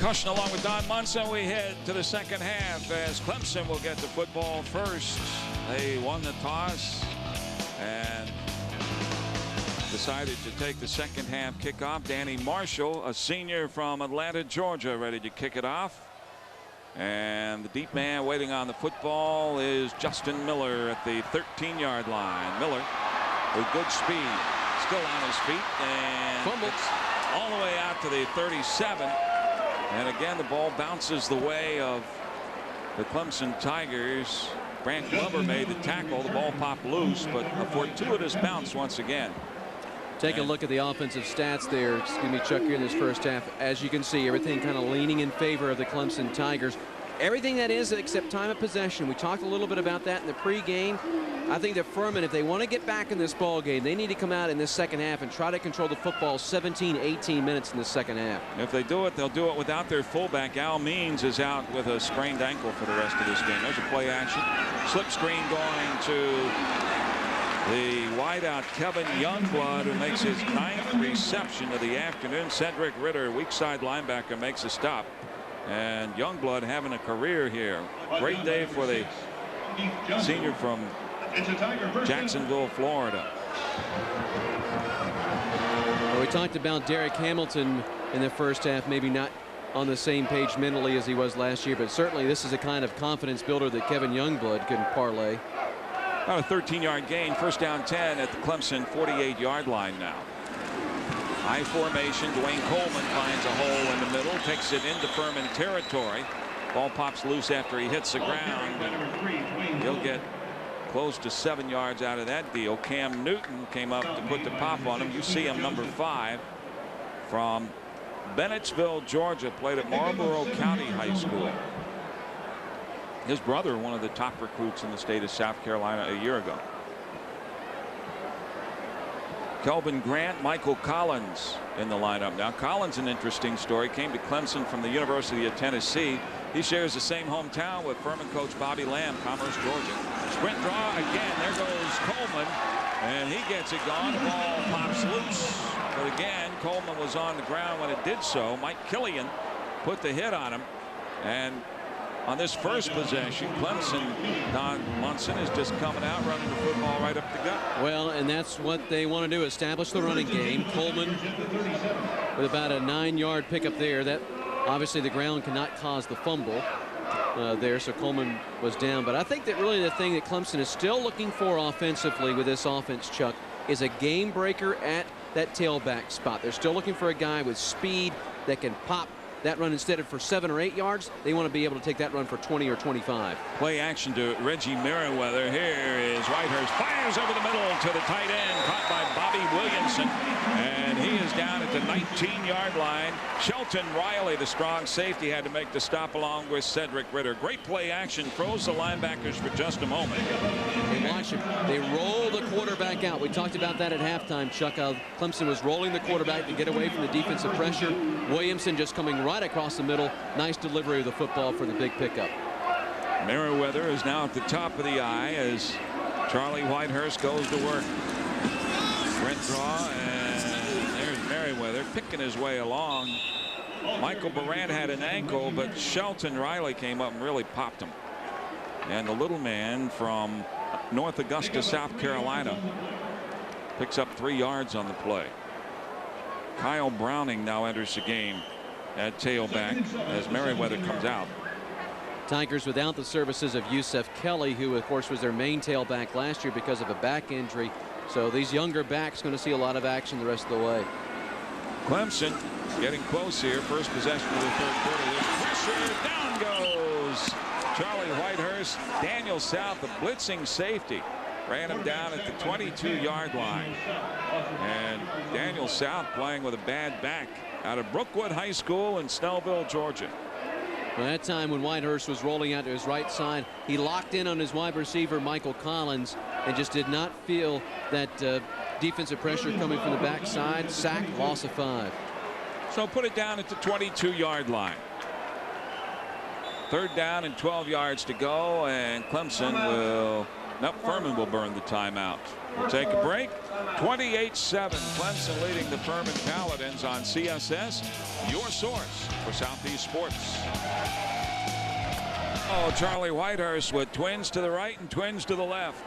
Cushion along with Don Munson. We head to the second half as Clemson will get the football first. They won the toss and decided to take the second half kickoff. Danny Marshall, a senior from Atlanta, Georgia, ready to kick it off. And the deep man waiting on the football is Justin Miller at the 13-yard line. Miller with good speed, still on his feet, and fumbles all the way out to the 37. And again, the ball bounces the way of the Clemson Tigers. Brant Glover made the tackle. The ball popped loose, but a fortuitous bounce once again. Take a look at the offensive stats there. Excuse me, Chuck, here in this first half. As you can see, everything kind of leaning in favor of the Clemson Tigers. Everything that is except time of possession. We talked a little bit about that in the pregame. I think that Furman, if they want to get back in this ball game, they need to come out in this second half and try to control the football 17, 18 minutes in the second half. If they do it, they'll do it without their fullback. Al Means is out with a sprained ankle for the rest of this game. There's a play action. Slip screen going to the wideout Kevin Youngblood, who makes his 9th reception of the afternoon. Cedric Ritter, weak side linebacker, makes a stop. And Youngblood having a career here. Great day for the senior from Jacksonville, Florida. Well, we talked about Derek Hamilton in the first half, maybe not on the same page mentally as he was last year, but certainly this is a kind of confidence builder that Kevin Youngblood can parlay. About a 13-yard gain, first down 10 at the Clemson 48-yard line now. High formation. Dwayne Coleman finds a hole in the middle, takes it into Furman territory. Ball pops loose after he hits the ground. He'll get close to 7 yards out of that deal. Cam Newton came up to put the pop on him. You see him, number 5, from Bennettsville, Georgia, played at Marlboro County High School. His brother, one of the top recruits in the state of South Carolina a year ago. Kelvin Grant, Michael Collins in the lineup. Now Collins, an interesting story, came to Clemson from the University of Tennessee. He shares the same hometown with Furman coach Bobby Lamb, Commerce, Georgia. Sprint draw again. There goes Coleman, and he gets it gone. The ball pops loose, but again Coleman was on the ground when it did so. Mike Killian put the hit on him, and on this first possession, Clemson, Don Munson, is just coming out, running the football right up the gut. Well, and that's what they want to do, establish the running game. Coleman with about a 9-yard pickup there. That obviously the ground cannot cause the fumble there, so Coleman was down. But I think that really the thing that Clemson is still looking for offensively with this offense, Chuck, is a game breaker at that tailback spot. They're still looking for a guy with speed that can pop that run. Instead of for 7 or 8 yards, they want to be able to take that run for 20 or 25. Play action to Reggie Merriweather. Here is Whitehurst, fires over the middle to the tight end, caught by Bobby Williamson, and he is down at the 19-yard line. Shelton Riley, the strong safety, had to make the stop along with Cedric Ritter. Great play action, throws the linebackers for just a moment. And watch it. They roll the quarterback out. We talked about that at halftime, Chuck. Clemson was rolling the quarterback to get away from the defensive pressure. Williamson just coming right across the middle. Nice delivery of the football for the big pickup. Merriweather is now at the top of the eye as Charlie Whitehurst goes to work. Sprint draw, and there's Merriweather picking his way along. Michael Baran had an ankle, but Shelton Riley came up and really popped him. And the little man from North Augusta, South Carolina, picks up 3 yards on the play. Kyle Browning now enters the game at tailback as Merriweather comes out. Tigers without the services of Yusef Kelly, who of course was their main tailback last year because of a back injury. So these younger backs going to see a lot of action the rest of the way. Clemson getting close here. First possession of the third quarter. There's pressure. Down goes Charlie Whitehurst. Daniel South, the blitzing safety, ran him down at the 22-yard line. And Daniel South playing with a bad back out of Brookwood High School in Snellville, Georgia. Well, that time when Whitehurst was rolling out to his right side, he locked in on his wide receiver, Michael Collins, and just did not feel that defensive pressure coming from the backside. Sack, loss of 5. So put it down at the 22-yard line. Third down and 12 yards to go, and Clemson will Nope, Furman will burn the timeout. We'll take a break. 28-7, Clemson leading the Furman Paladins on CSS, your source for Southeast sports. Oh, Charlie Whitehurst with twins to the right and twins to the left.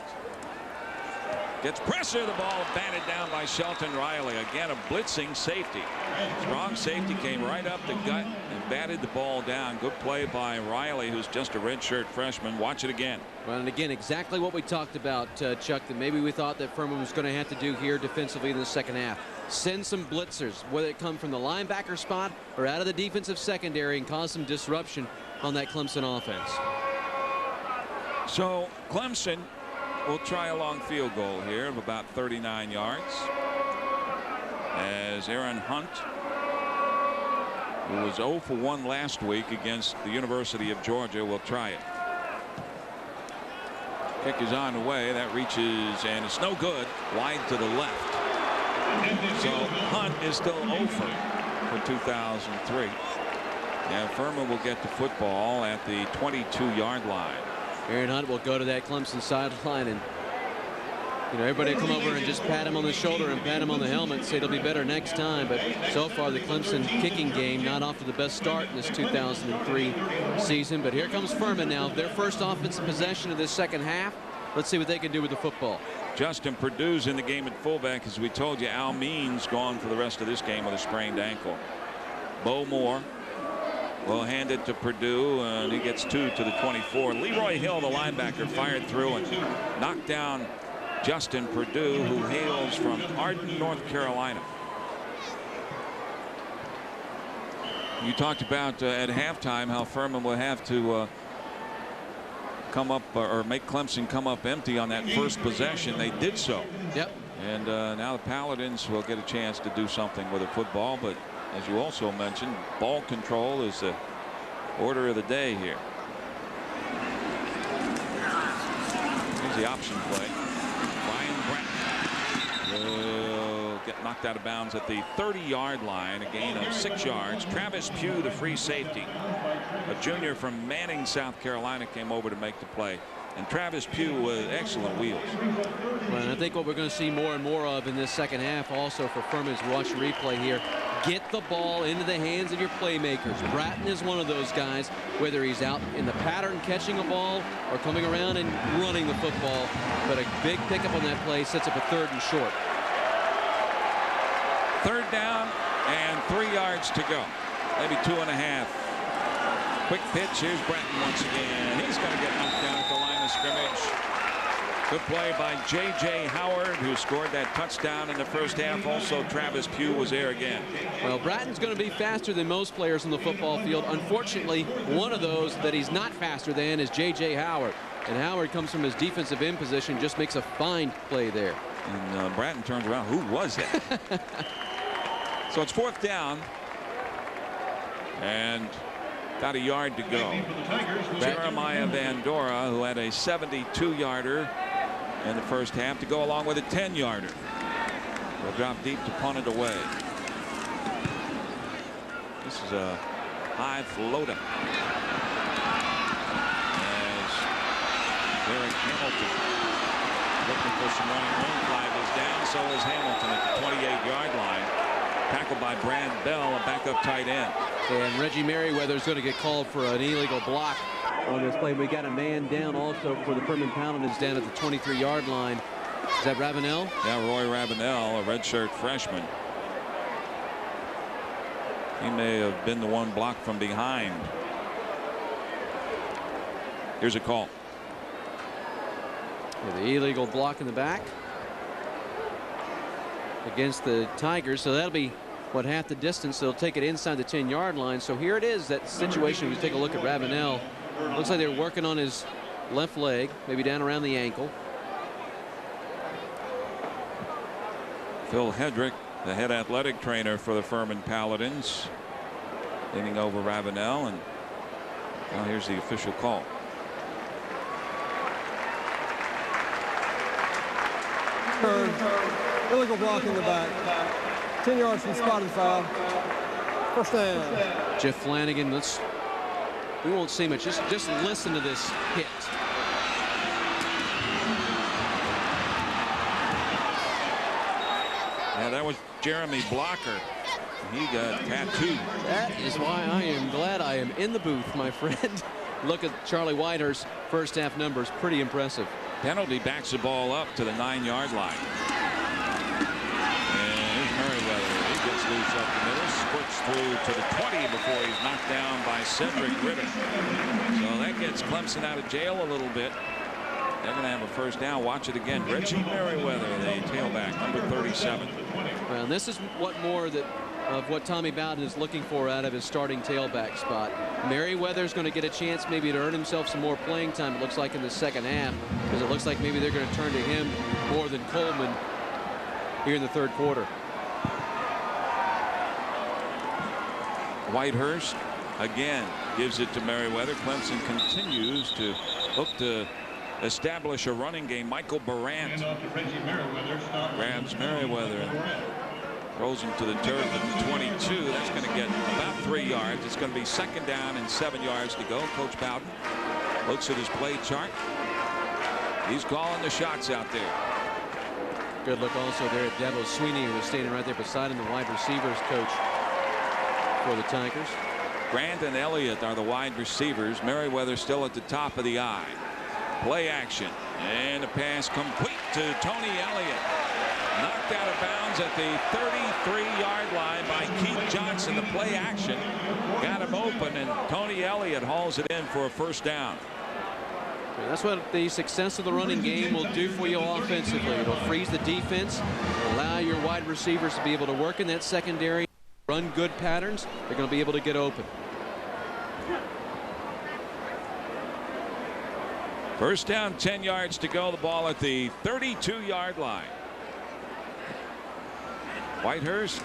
Gets pressure, the ball batted down by Shelton Riley. Again, a blitzing safety. Strong safety came right up the gut and batted the ball down. Good play by Riley, who's just a redshirt freshman. Watch it again. Well, and again, exactly what we talked about, Chuck, that maybe we thought that Furman was going to have to do here defensively in the second half. Send some blitzers, whether it come from the linebacker spot or out of the defensive secondary, and cause some disruption on that Clemson offense. So Clemson will try a long field goal here of about 39 yards as Aaron Hunt, who was 0 for 1 last week against the University of Georgia, will try it. Kick is on the way. That reaches, and it's no good. Wide to the left. So Hunt is still over for 2003. And Furman will get the football at the 22-yard line. Aaron Hunt will go to that Clemson sideline, and everybody will come over and just pat him on the shoulder and pat him on the helmet and say it'll be better next time. But so far the Clemson kicking game not off to the best start in this 2003 season. But here comes Furman now, their first offensive possession of this second half. Let's see what they can do with the football. Justin Purdue's in the game at fullback. As we told you, Al Means gone for the rest of this game with a sprained ankle. Bo Moore will hand it to Purdue, and he gets 2 to the 24. Leroy Hill, the linebacker, fired through and knocked down Justin Purdue, who hails from Arden, North Carolina. You talked about at halftime how Furman will have to come up or make Clemson come up empty on that first possession. They did so. Yep. And now the Paladins will get a chance to do something with the football, but as you also mentioned, ball control is the order of the day here. Here's the option play. Brian Brandt will get knocked out of bounds at the 30-yard line, a gain of 6 yards. Travis Pugh, the free safety, a junior from Manning, South Carolina, came over to make the play. And Travis Pugh with excellent wheels. Well, and I think what we're going to see more and more of in this second half also for Furman is watch the replay here. Get the ball into the hands of your playmakers. Bratton is one of those guys, whether he's out in the pattern catching a ball or coming around and running the football. But a big pickup on that play sets up a 3rd and short. 3rd down and 3 yards to go. Maybe 2.5. Quick pitch. Here's Bratton once again. He's going to get knocked down at the line of scrimmage. Good play by J.J. Howard, who scored that touchdown in the first half. Also, Travis Pugh was there again. Well, Bratton's going to be faster than most players on the football field. Unfortunately, one of those that he's not faster than is J.J. Howard. And Howard comes from his defensive end position, just makes a fine play there. And Bratton turns around. Who was that? So it's 4th down. And got a yard to go. Jeremiah Van Dora, who had a 72-yarder in the first half, to go along with a 10-yarder. Will drop deep to punt it away. This is a high floater. As Derek Hamilton looking for some running room. Flag is down. So is Hamilton at the 28-yard line. Tackled by Brad Bell, a backup tight end. And Reggie Merriweather is going to get called for an illegal block on this play. We got a man down also for the Furman Paladins down at the 23-yard line. Is that Ravenel? Yeah, Roy Ravenel, a redshirt freshman. He may have been the one blocked from behind. Here's a call. The illegal block in the back against the Tigers. So that'll be what, half the distance. They'll take it inside the 10-yard line. So here it is, that situation. We take a look at Ravenel. Looks like they're working on his left leg, maybe down around the ankle. Phil Hedrick, the head athletic trainer for the Furman Paladins, leaning over Ravenel, and well, here's the official call. Illegal block in the back. 10 yards from spotted foul. First down. Jeff Flanagan, we won't see much. Just listen to this hit. That was Jeremy Blocker. He got tattooed. That is why I am glad I am in the booth, my friend. Look at Charlie Whitehurst's first half numbers. Pretty impressive. Penalty backs the ball up to the 9-yard line. And here's Merriweather. He gets loose up the middle, squirts through to the 20 before he's knocked down by Cedric Ritter. So that gets Clemson out of jail a little bit. They're going to have a first down. Watch it again. Reggie Merriweather, the tailback, number 37. Well, and this is what more of what Tommy Bowden is looking for out of his starting tailback spot. Merriweather's going to get a chance maybe to earn himself some more playing time, it looks like, in the second half, because it looks like maybe they're going to turn to him more than Coleman here in the third quarter. Whitehurst again gives it to Merriweather. Clemson continues to look to establish a running game. Michael Barant grabs Merriweather and throws him to the turf at the 22. That's going to get about 3 yards. It's going to be second down and 7 yards to go. Coach Bowden looks at his play chart. He's calling the shots out there. Good look also there at Devil Sweeney, who was standing right there beside him, the wide receivers coach for the Tigers. Grant and Elliott are the wide receivers. Merriweather still at the top of the eye. Play action, and the pass complete to Tony Elliott. Knocked out of bounds at the 33-yard line by Keith Johnson. The play action got him open, and Tony Elliott hauls it in for a first down. That's what the success of the running game will do for you offensively. It'll freeze the defense, allow your wide receivers to be able to work in that secondary, run good patterns. They're going to be able to get open. First down, 10 yards to go. The ball at the 32-yard line. Whitehurst,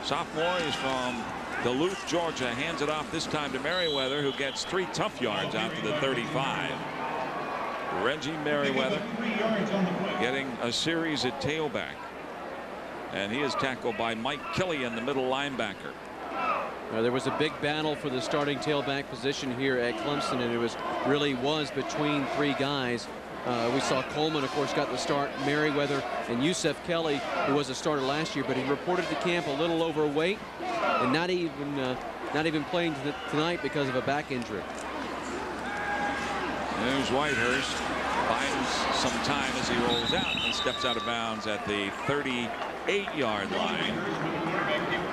sophomore, is from Duluth, Georgia. Hands it off this time to Merriweather, who gets 3 tough yards out to the 35. Reggie Merriweather getting a series at tailback. And he is tackled by Mike Killian, the middle linebacker. There was a big battle for the starting tailback position here at Clemson, and it really was between 3 guys. We saw Coleman, of course, got the start. Merriweather and Yusef Kelly, who was a starter last year, but he reported to camp a little overweight and not even playing tonight because of a back injury. There's Whitehurst. Finds some time as he rolls out and steps out of bounds at the 38-yard line.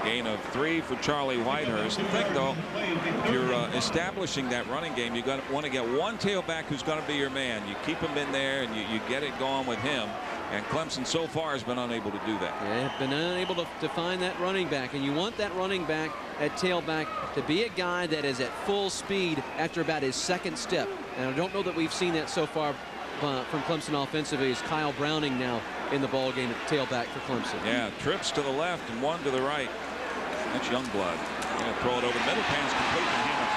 Gain of 3 for Charlie Whitehurst. The thing, though, if you're establishing that running game, you want to get one tailback who's going to be your man. You keep him in there and you get it going with him. And Clemson so far has been unable to do that. Yeah, been unable to find that running back, and you want that running back at tailback to be a guy that is at full speed after about his second step. And I don't know that we've seen that so far from Clemson offensively. Is Kyle Browning now in the ball game at tailback for Clemson? Yeah, trips to the left and 1 to the right. That's Youngblood. Throw it over the middle, pass complete to Hamilton.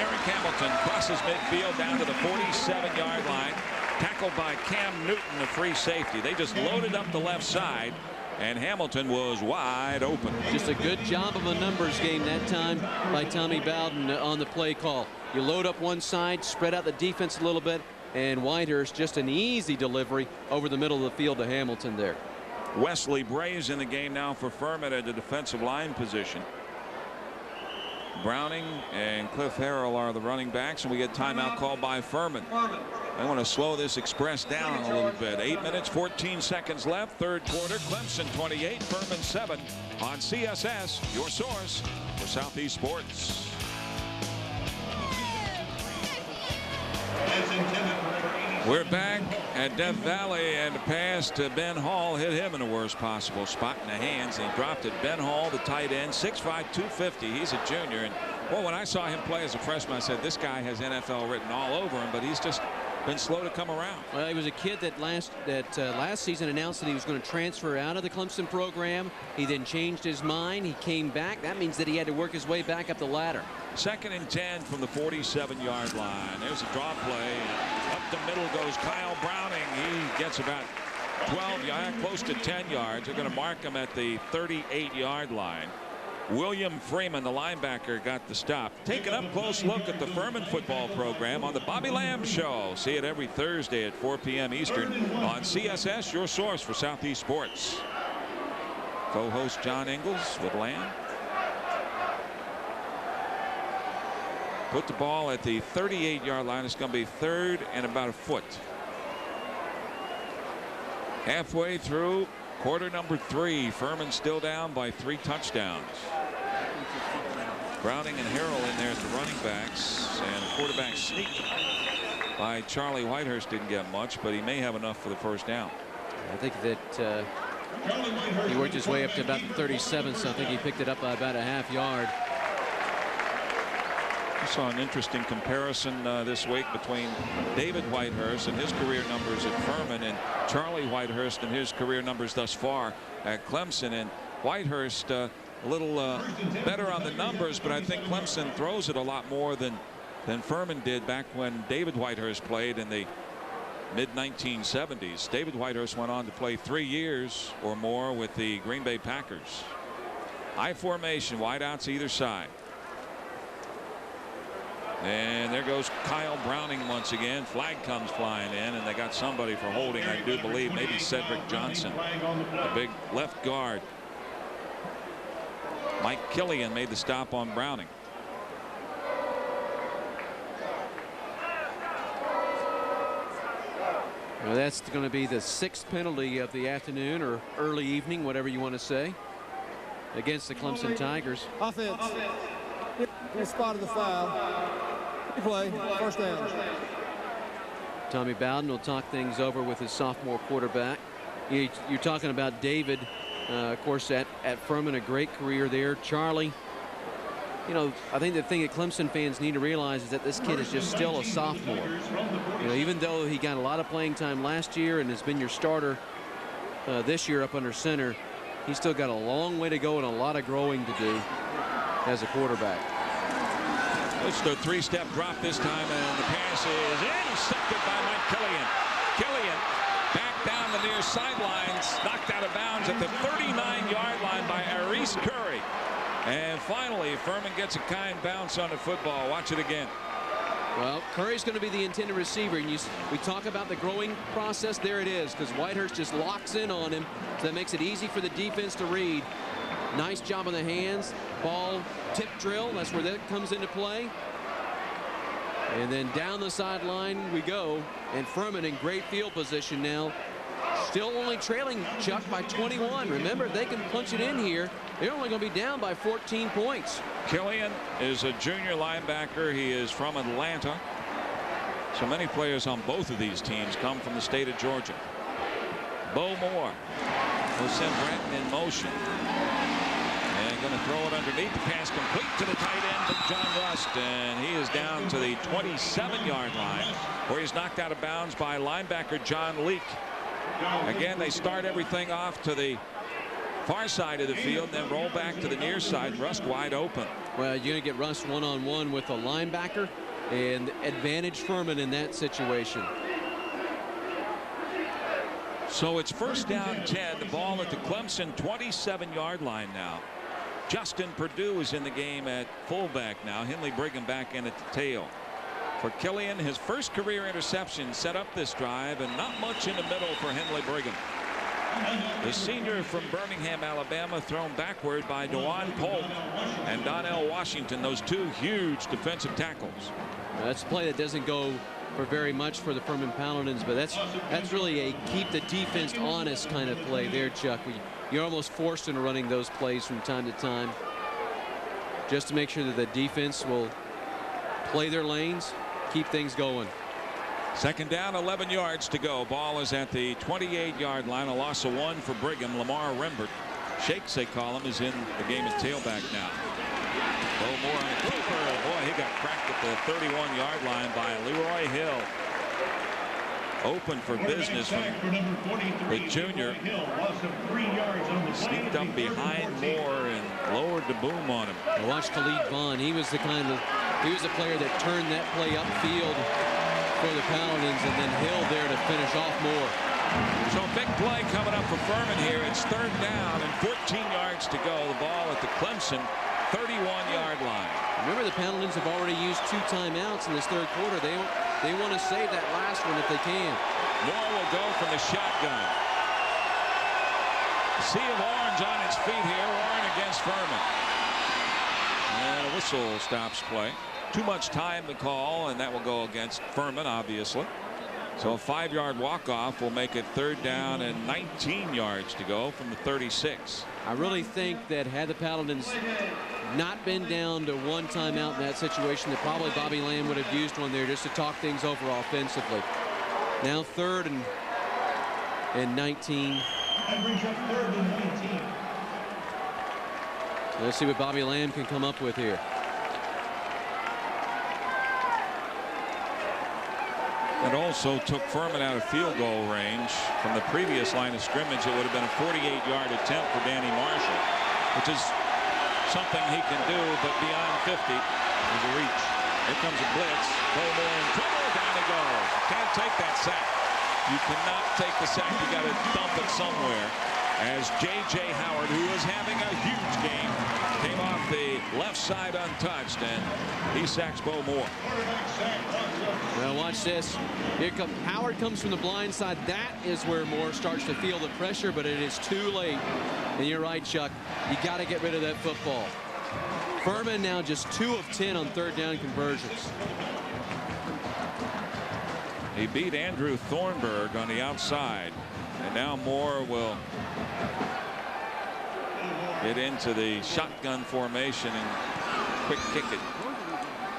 Derek Hamilton crosses midfield down to the 47-yard line. Tackled by Cam Newton, the free safety. They just loaded up the left side, and Hamilton was wide open. Just a good job of a numbers game that time by Tommy Bowden on the play call. You load up one side, spread out the defense a little bit, and Whitehurst just an easy delivery over the middle of the field to Hamilton there. Wesley Bray's in the game now for Furman at the defensive line position. Browning and Cliff Harrell are the running backs, and we get timeout called by Furman. I want to slow this express down a little bit. 8 minutes, 14 seconds left. Third quarter. Clemson 28, Furman 7 on CSS, your source for Southeast sports. We're back at Death Valley, and the pass to Ben Hall hit him in the worst possible spot in the hands, and he dropped it. Ben Hall, the tight end, 6'5", 250. He's a junior, and well, when I saw him play as a freshman, I said this guy has NFL written all over him, but he's just been slow to come around. Well, he was a kid that last season announced that he was going to transfer out of the Clemson program. He then changed his mind. He came back. That means that he had to work his way back up the ladder. 2nd and 10 from the 47-yard line. There's a draw play. Up the middle goes Kyle Browning. He gets about 12 yards, close to 10 yards. They're going to mark him at the 38-yard line. William Freeman, the linebacker, got the stop. Take an up-close look at the Furman football program on the Bobby Lamb Show. See it every Thursday at 4 p.m. Eastern on CSS, your source for Southeast sports. Co-host John Ingles with Lamb. Put the ball at the 38-yard line. It's going to be third and about a foot. Halfway through quarter number 3. Furman still down by 3 touchdowns. Browning and Harrell in there as the running backs, and quarterback sneak by Charlie Whitehurst didn't get much, but he may have enough for the first down. I think that he worked his way up to about the 37, so I think he picked it up by about a half yard. I saw an interesting comparison this week between David Whitehurst and his career numbers at Furman and Charlie Whitehurst and his career numbers thus far at Clemson. And Whitehurst a little better on the numbers, but I think Clemson throws it a lot more than Furman did back when David Whitehurst played in the mid-1970s. David Whitehurst went on to play 3 years or more with the Green Bay Packers. I formation, wideouts either side. And there goes Kyle Browning once again. Flag comes flying in, and they got somebody for holding, I do believe, maybe Cedric Johnson, the big left guard. Mike Killian made the stop on Browning. Well, that's going to be the 6th penalty of the afternoon or early evening, whatever you want to say, against the Clemson Tigers. Offense. He spotted the foul. Play. First down. Tommy Bowden will talk things over with his sophomore quarterback. You're talking about David, of course, at Furman, a great career there. Charlie, you know, I think the thing that Clemson fans need to realize is that this kid is just still a sophomore. You know, even though he got a lot of playing time last year and has been your starter this year up under center, he's still got a long way to go and a lot of growing to do as a quarterback. It's the 3-step drop this time, and the pass is intercepted by Mike Killian. Killian back down the near sidelines, knocked out of bounds at the 39-yard line by Aris Curry. And finally, Furman gets a kind bounce on the football. Watch it again. Well, Curry's going to be the intended receiver, and we talk about the growing process. There it is, because Whitehurst just locks in on him, so that makes it easy for the defense to read. Nice job on the hands. Ball tip drill. That's where that comes into play. And then down the sideline we go. And Furman in great field position now. Still only trailing Chuck by 21. Remember, they can punch it in here. They're only going to be down by 14 points. Killian is a junior linebacker. He is from Atlanta. So many players on both of these teams come from the state of Georgia. Bo Moore will send Bratton in motion. Going to throw it underneath. The pass complete to the tight end of John Rust, and he is down to the 27-yard line, where he's knocked out of bounds by linebacker John Leake. Again, they start everything off to the far side of the field, and then roll back to the near side. Rust wide open. Well, you're going to get Rust one-on-one with a linebacker, and advantage Furman in that situation. So it's first down 10. The ball at the Clemson 27-yard line now. Justin Purdue is in the game at fullback now. Henley Brigham back in at the tail. For Killian, his first career interception set up this drive, and not much in the middle for Henley Brigham. The senior from Birmingham, Alabama, thrown backward by Dewan Polk and Donnell Washington, those two huge defensive tackles. That's a play that doesn't go for very much for the Furman Paladins, but that's really a keep the defense honest kind of play there, Chuck. You're almost forced into running those plays from time to time just to make sure that the defense will play their lanes, keep things going. Second down, 11 yards to go. Ball is at the 28-yard line. A loss of 1 for Brigham. Lamar Rembert, Shakes they call him, is in the game at tailback now. Bo Moore on a Cooper. Boy, he got cracked at the 31-yard line by Leroy Hill. Open for business from the junior. Sneaked up behind Moore and lowered the boom on him. I watched Khalid Vaughn. He was the player that turned that play upfield for the Paladins, and then Hill there to finish off Moore. So a big play coming up for Furman here. It's third down and 14 yards to go. The ball at the Clemson 31-yard line. Remember, the Paladins have already used 2 timeouts in this third quarter. They want to save that last one if they can. Moore will go from the shotgun. Sea of orange on its feet here. Warren against Furman. And a whistle stops play. Too much time to call, and that will go against Furman, obviously. So a 5-yard walk-off will make it 3rd down and 19 yards to go from the 36. I really think that had the Paladins not been down to 1 timeout in that situation, that probably Bobby Lamb would have used one there just to talk things over offensively. Now 3rd and 19. Let's see what Bobby Lamb can come up with here. It also took Furman out of field goal range from the previous line of scrimmage. It would have been a 48-yard attempt for Danny Marshall, which is something he can do, but beyond 50 is a reach. Here comes a blitz. Bowmore in trouble. Down he goes. Can't take that sack. You cannot take the sack. You got to dump it somewhere. As J.J. Howard, who is having a huge game, came off the left side untouched, and he sacks Bowmore. Well, watch this. Here comes Howard, comes from the blind side. That is where Moore starts to feel the pressure, but it is too late. And you're right, Chuck. You got to get rid of that football. Furman now just 2 of 10 on 3rd down conversions. He beat Andrew Thornburg on the outside, and now Moore will get into the shotgun formation and quick kick it.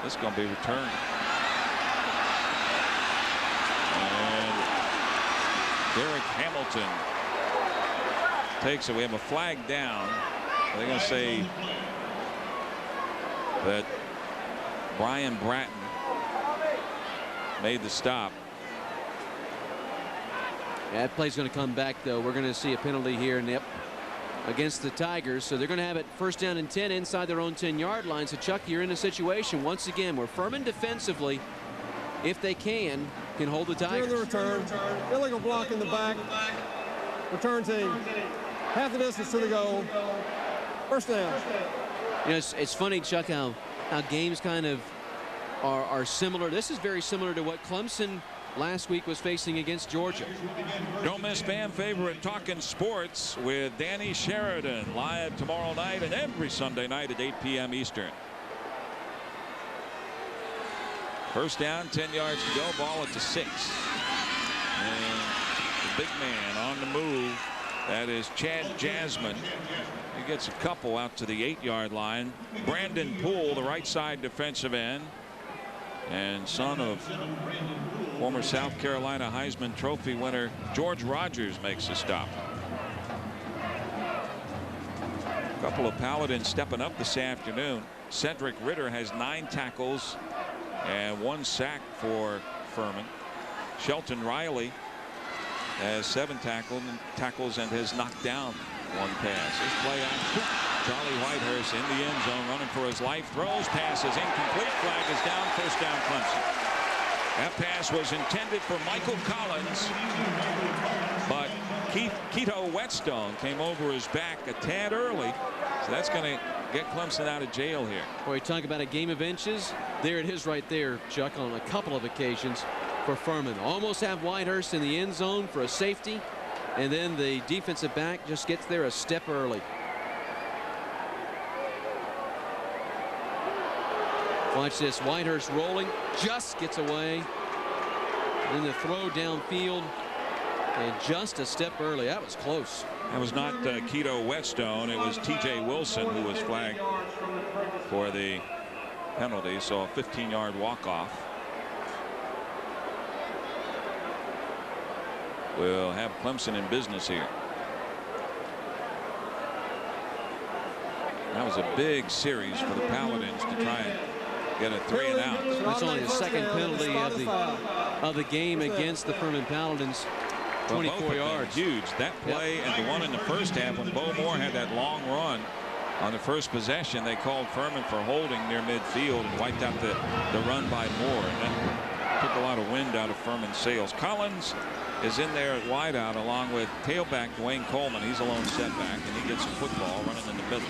This is going to be returned. And Derek Hamilton takes it. We have a flag down. They're going to say that Brian Bratton made the stop. That play's going to come back, though. We're going to see a penalty here, Nip, against the Tigers. So they're going to have it 1st down and 10 inside their own 10-yard line. So, Chuck, you're in a situation once again where Furman defensively, if they can hold the Tigers. The return. Illegal block in the back. Return team. Half the distance to the goal. 1st down. You know, it's funny, Chuck, how games kind of are similar. This is very similar to what Clemson last week was facing against Georgia. Don't miss fan favorite Talking Sports with Danny Sheridan live tomorrow night and every Sunday night at 8 p.m. Eastern. 1st down, 10 yards to go, ball at the 6. And the big man on the move, that is Chad Jasmine. He gets a couple out to the 8-yard line. Brandon Poole, the right side defensive end, and son of former South Carolina Heisman Trophy winner George Rogers, makes a stop. A couple of Paladins stepping up this afternoon. Cedric Ritter has 9 tackles and 1 sack for Furman. Shelton Riley has 7 tackles and has knocked down 1 pass. This play on Charlie Whitehurst in the end zone, running for his life. Throws, passes incomplete. Flag is down. 1st down, Clemson. That pass was intended for Michael Collins, but Keto Whetstone came over his back a tad early, so that's going to get Clemson out of jail here. Boy, talk about a game of inches. There it is right there, Chuck, on a couple of occasions for Furman. Almost have Whitehurst in the end zone for a safety, and then the defensive back just gets there a step early. Watch this. Whitehurst rolling, just gets away. Then the throw downfield, and just a step early. That was close. That was not Keto Whetstone. It was T.J. Wilson who was flagged for the penalty. So a 15-yard walk-off. We'll have Clemson in business here. That was a big series for the Paladins to try and get a 3 and out. That's only the 2nd penalty of the game against the Furman Paladins. 24 yards. Huge. That play and the one in the 1st half when Bo Moore had that long run on the 1st possession, they called Furman for holding near midfield and wiped out the run by Moore, and that took a lot of wind out of Furman's sails. Collins is in there at wideout along with tailback Dwayne Coleman. He's a lone setback, and he gets a football running in the middle.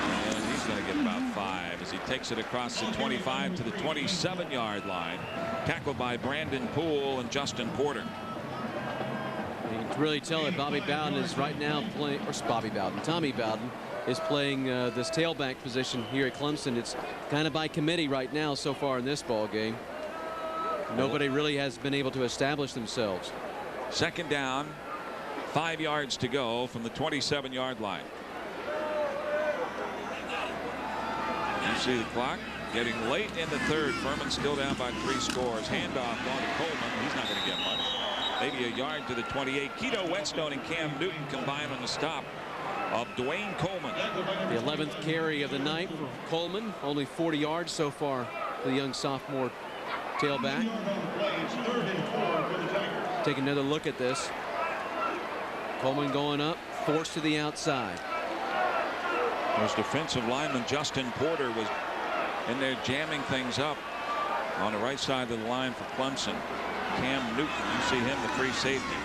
And he's going to get about 5 as he takes it across the 25 to the 27-yard line. Tackled by Brandon Poole and Justin Porter. You can really tell that Bobby Bowden is right now playing, or Tommy Bowden is playing this tailback position here at Clemson. It's kind of by committee right now so far in this ball game. Nobody really has been able to establish themselves. Second down, 5 yards to go from the 27-yard line. You see the clock getting late in the third. Furman still down by 3 scores. Handoff going to Coleman. He's not going to get much. Maybe a yard to the 28. Keto Whetstone and Cam Newton combined on the stop of Dwayne Coleman. The 11th carry of the night for Coleman. Only 40 yards so far for the young sophomore tailback. Take another look at this. Coleman going up, forced to the outside. His defensive lineman Justin Porter was in there jamming things up on the right side of the line for Clemson. Cam Newton, you see him, the free safety.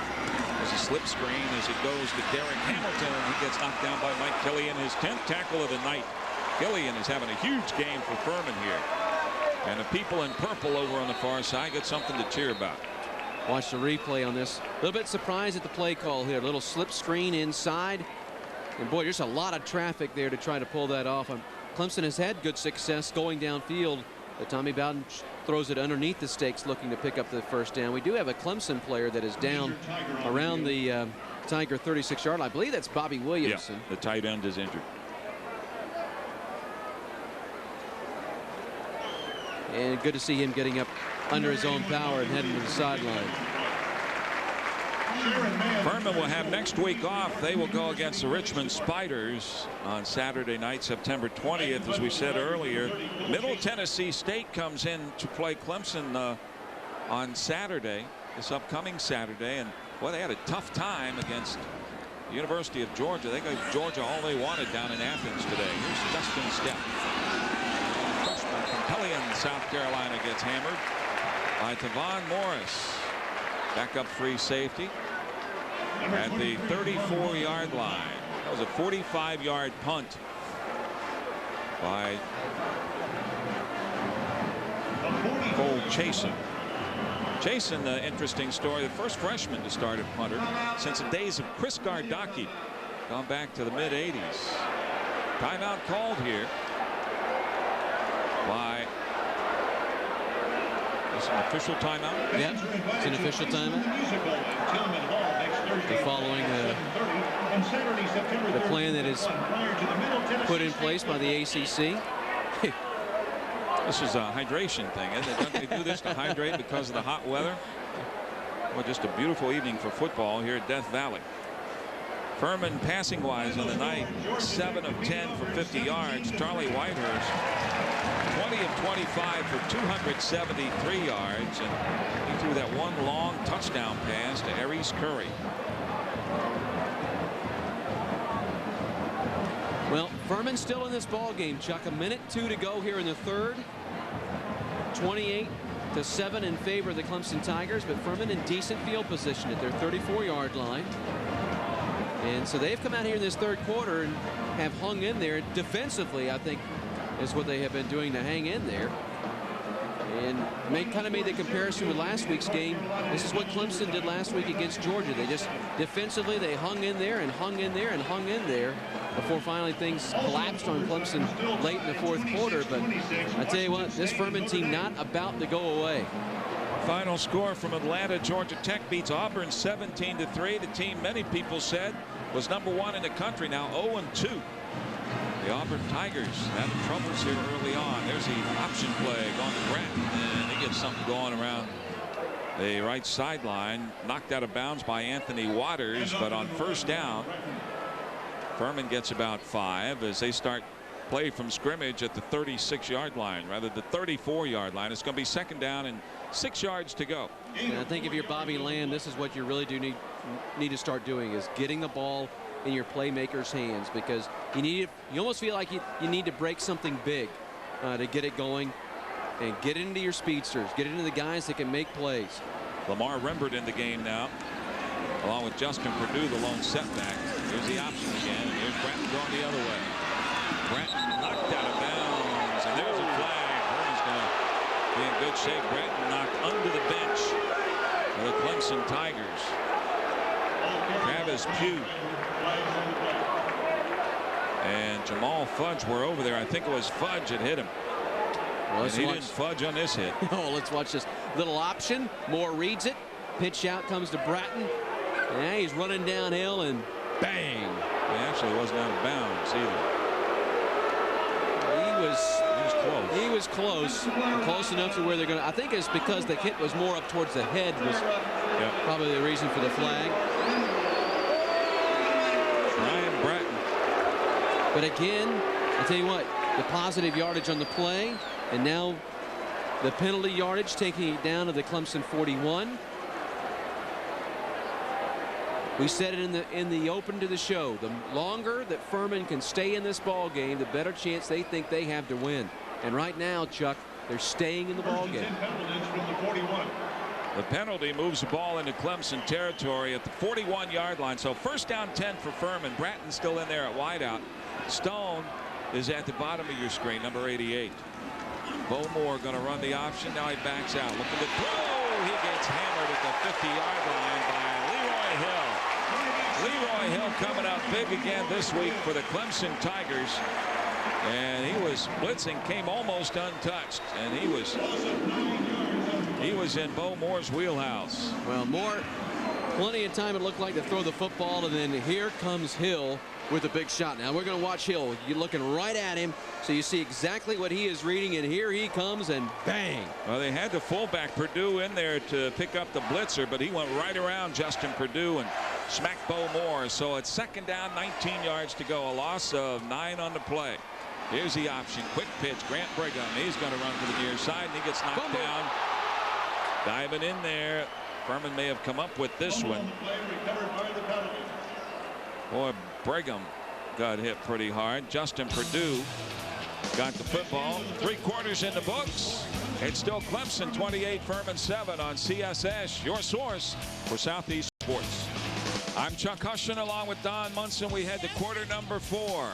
There's a slip screen as it goes to Derek Hamilton. He gets knocked down by Mike Killian, his 10th tackle of the night. Killian is having a huge game for Furman here. And the people in purple over on the far side get something to cheer about. Watch the replay on this. A little bit surprised at the play call here. A little slip screen inside. And boy, there's a lot of traffic there to try to pull that off. Clemson has had good success going downfield. But Tommy Bowden throws it underneath the stakes looking to pick up the first down. We do have a Clemson player that is down around the Tiger 36-yard line. I believe that's Bobby Williamson. Yeah, the tight end is injured. And good to see him getting up under his own power and heading to the sideline. Furman will have next week off. They will go against the Richmond Spiders on Saturday night, September 20th. As we said earlier, Middle Tennessee State comes in to play Clemson on Saturday, this upcoming Saturday. And boy, they had a tough time against the University of Georgia. They gave Georgia all they wanted down in Athens today. Here's Justin Stepp. Freshman from Hellion, South Carolina, gets hammered by Tavon Morris. Backup free safety at the 34-yard line. That was a 45-yard punt by Cole Chasen. Chasen, interesting story. The first freshman to start at punter since the days of Chris Gardocki, gone back to the mid-'80s. Timeout called here by. It's an official timeout? Yeah, it's an official timeout. They're following the plan that is put in place by the ACC. This is a hydration thing, isn't it? Don't they do this to hydrate because of the hot weather? Well, just a beautiful evening for football here at Death Valley. Furman passing wise on the night, 7 of 10 for 50 yards. Charlie Whitehurst 20 of 25 for 273 yards, and he threw that one long touchdown pass to Aries Curry. Well, Furman's still in this ball game, Chuck. A minute 2 to go here in the third. 28-7 in favor of the Clemson Tigers, but Furman in decent field position at their 34-yard line. And so they've come out here in this third quarter and have hung in there defensively, I think, is what they have been doing to hang in there. And kind of made the comparison with last week's game. This is what Clemson did last week against Georgia. They just defensively, they hung in there and hung in there and hung in there before finally things collapsed on Clemson late in the fourth quarter. But I tell you what, this Furman team not about to go away. Final score from Atlanta. Georgia Tech beats Auburn 17-3. The team many people said was #1 in the country, now 0-2. The Auburn Tigers having troubles here early on. There's the option play going to Brett, and he gets something going around the right sideline. Knocked out of bounds by Anthony Waters, but on first down, Furman gets about 5 as they start play from scrimmage at the 36-yard line, rather the 34-yard line. It's going to be second down and 6 yards to go. And I think if you're Bobby Lamb, this is what you really do need to start doing, is getting the ball in your playmakers' hands, because you almost feel like you need to break something big to get it going and get it into your speedsters, get it into the guys that can make plays. Lamar Rembert in the game now, along with Justin Purdue, the lone setback. Here's the option again. Here's Bratton going the other way. Bratton knocked out of bounds, and there's a flag. Furman's going to be in good shape. Bratton knocked under the bench for the Clemson Tigers. Travis Pugh and Jamal Fudge were over there. I think it was Fudge that hit him. Well, and he didn't fudge on this hit. Oh, let's watch this little option. Moore reads it. Pitch out comes to Bratton. Yeah, he's running downhill and bang. He actually wasn't out of bounds either. He was close. He was close. Close enough to where they're going to. I think it's because the hit was more up towards the head was probably the reason for the flag. Ryan Bratton. But again, I tell you what, the positive yardage on the play, and now the penalty yardage taking it down to the Clemson 41. We said it in the open to the show. The longer that Furman can stay in this ball game, the better chance they think they have to win. And right now, Chuck, they're staying in the ball game. The penalty moves the ball into Clemson territory at the 41-yard line. So first down 10 for Furman. Bratton's still in there at wideout. Stone is at the bottom of your screen, number 88. Bo Moore going to run the option. Now he backs out. Looking to throw. He gets hammered at the 50-yard line by Leroy Hill. Leroy Hill coming out big again this week for the Clemson Tigers. And he was blitzing, came almost untouched. And he was in Bo Moore's wheelhouse. Well, Moore, plenty of time it looked like to throw the football, and then here comes Hill with a big shot. Now we're going to watch Hill. You're looking right at him, so you see exactly what he is reading, and here he comes, and bang. Well, they had the fullback Purdue in there to pick up the blitzer, but he went right around Justin Purdue and smacked Bo Moore. So it's second down, 19 yards to go. A loss of 9 on the play. Here's the option. Quick pitch. Grant Brigham. He's going to run to the near side, and he gets knocked down. Diving in there. Furman may have come up with this one. Boy, Brigham got hit pretty hard. Justin Purdue got the football. 3 quarters in the books. It's still Clemson 28, Furman 7 on CSS, your source for Southeast Sports. I'm Chuck Huston along with Don Munson. We head to quarter number 4.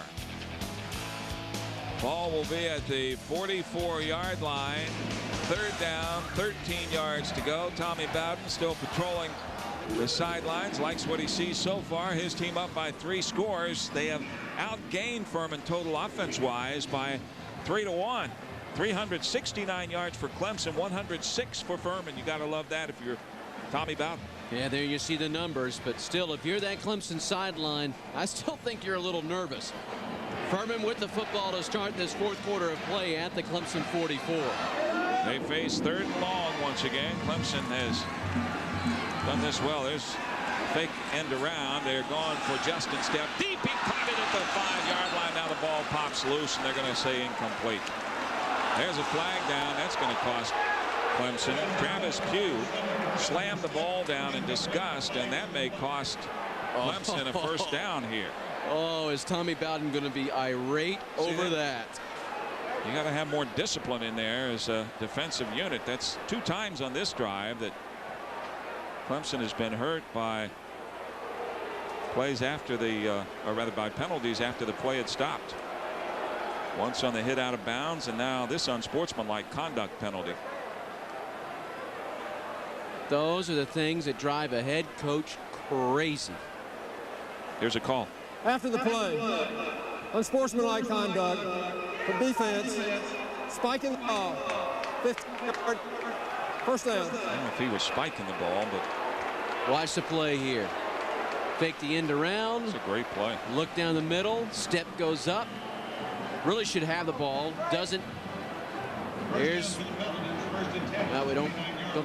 Ball will be at the 44-yard line. Third down, 13 yards to go. Tommy Bowden still patrolling the sidelines, likes what he sees so far. His team up by 3 scores. They have outgained Furman total offense-wise by 3-1. 369 yards for Clemson, 106 for Furman. You got to love that if you're Tommy Bowden. Yeah, there you see the numbers, but still, if you're that Clemson sideline, I still think you're a little nervous. Furman with the football to start this 4th quarter of play at the Clemson 44. They face 3rd and long once again. Clemson has done this well. There's fake end around. They're going for Justin Stepp. Deep, he caught it at the 5-yard line. Now the ball pops loose, and they're going to say incomplete. There's a flag down. That's going to cost Clemson. Travis Pugh slammed the ball down in disgust, and that may cost Clemson a first down here. Oh, is Tommy Bowden going to be irate over that? You got to have more discipline in there as a defensive unit. That's 2 times on this drive that Clemson has been hurt by plays after the, or rather by penalties after the play had stopped. Once on the hit out of bounds, and now this unsportsmanlike conduct penalty. Those are the things that drive a head coach crazy. Here's a call. After the play, unsportsmanlike conduct for defense, spiking the ball, 50-yard first down. I don't know if he was spiking the ball, but watch the play here. Fake the end around. It's a great play. Look down the middle. Step goes up. Really should have the ball. Doesn't. Here's. Well, we don't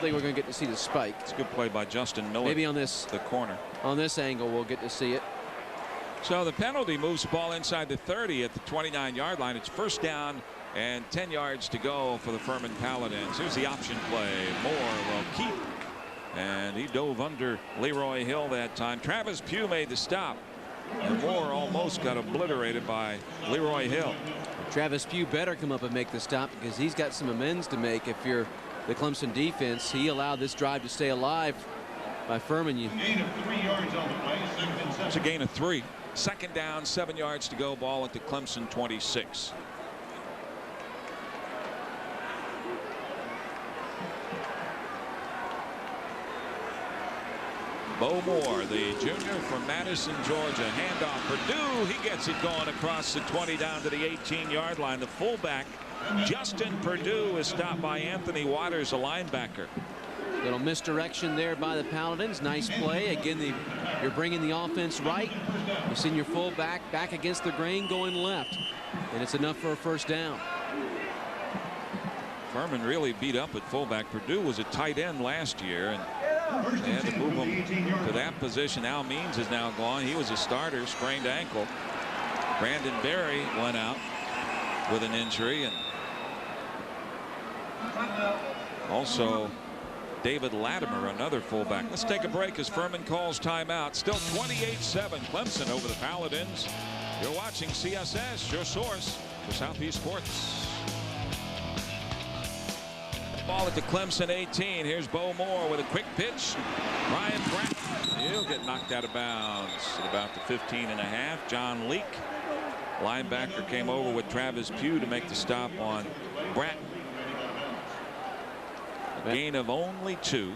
think we're going to get to see the spike. It's a good play by Justin Miller. Maybe on this, the corner. On this angle, we'll get to see it. So the penalty moves the ball inside the 30 at the 29-yard line. It's first down and 10 yards to go for the Furman Paladins. Here's the option play. Moore will keep. And he dove under Leroy Hill that time. Travis Pugh made the stop. And Moore almost got obliterated by Leroy Hill. Travis Pugh better come up and make the stop because he's got some amends to make. If you're the Clemson defense, he allowed this drive to stay alive by Furman. Gain of 3 yards on the play. It's a gain of 3. Second down, 7 yards to go. Ball at the Clemson 26. Bo Moore, the junior from Madison, Georgia. Handoff Purdue. He gets it going across the 20 down to the 18-yard line. The fullback, Justin Purdue, is stopped by Anthony Waters, a linebacker. Little misdirection there by the Paladins. Nice play. Again, you're bringing the offense right. You've seen your fullback back against the grain going left. And it's enough for a first down. Furman really beat up at fullback. Purdue was a tight end last year, and they had to move him to that position. Al Means is now gone. He was a starter, sprained ankle. Brandon Berry went out with an injury, and also David Latimer, another fullback. Let's take a break as Furman calls timeout. Still 28-7 Clemson over the Paladins. You're watching CSS, your source for Southeast sports. Ball at the Clemson 18. Here's Bo Moore with a quick pitch. Ryan Bratton, he'll get knocked out of bounds at about the 15.5. John Leak, linebacker, came over with Travis Pugh to make the stop on Bratton. A gain of only 2.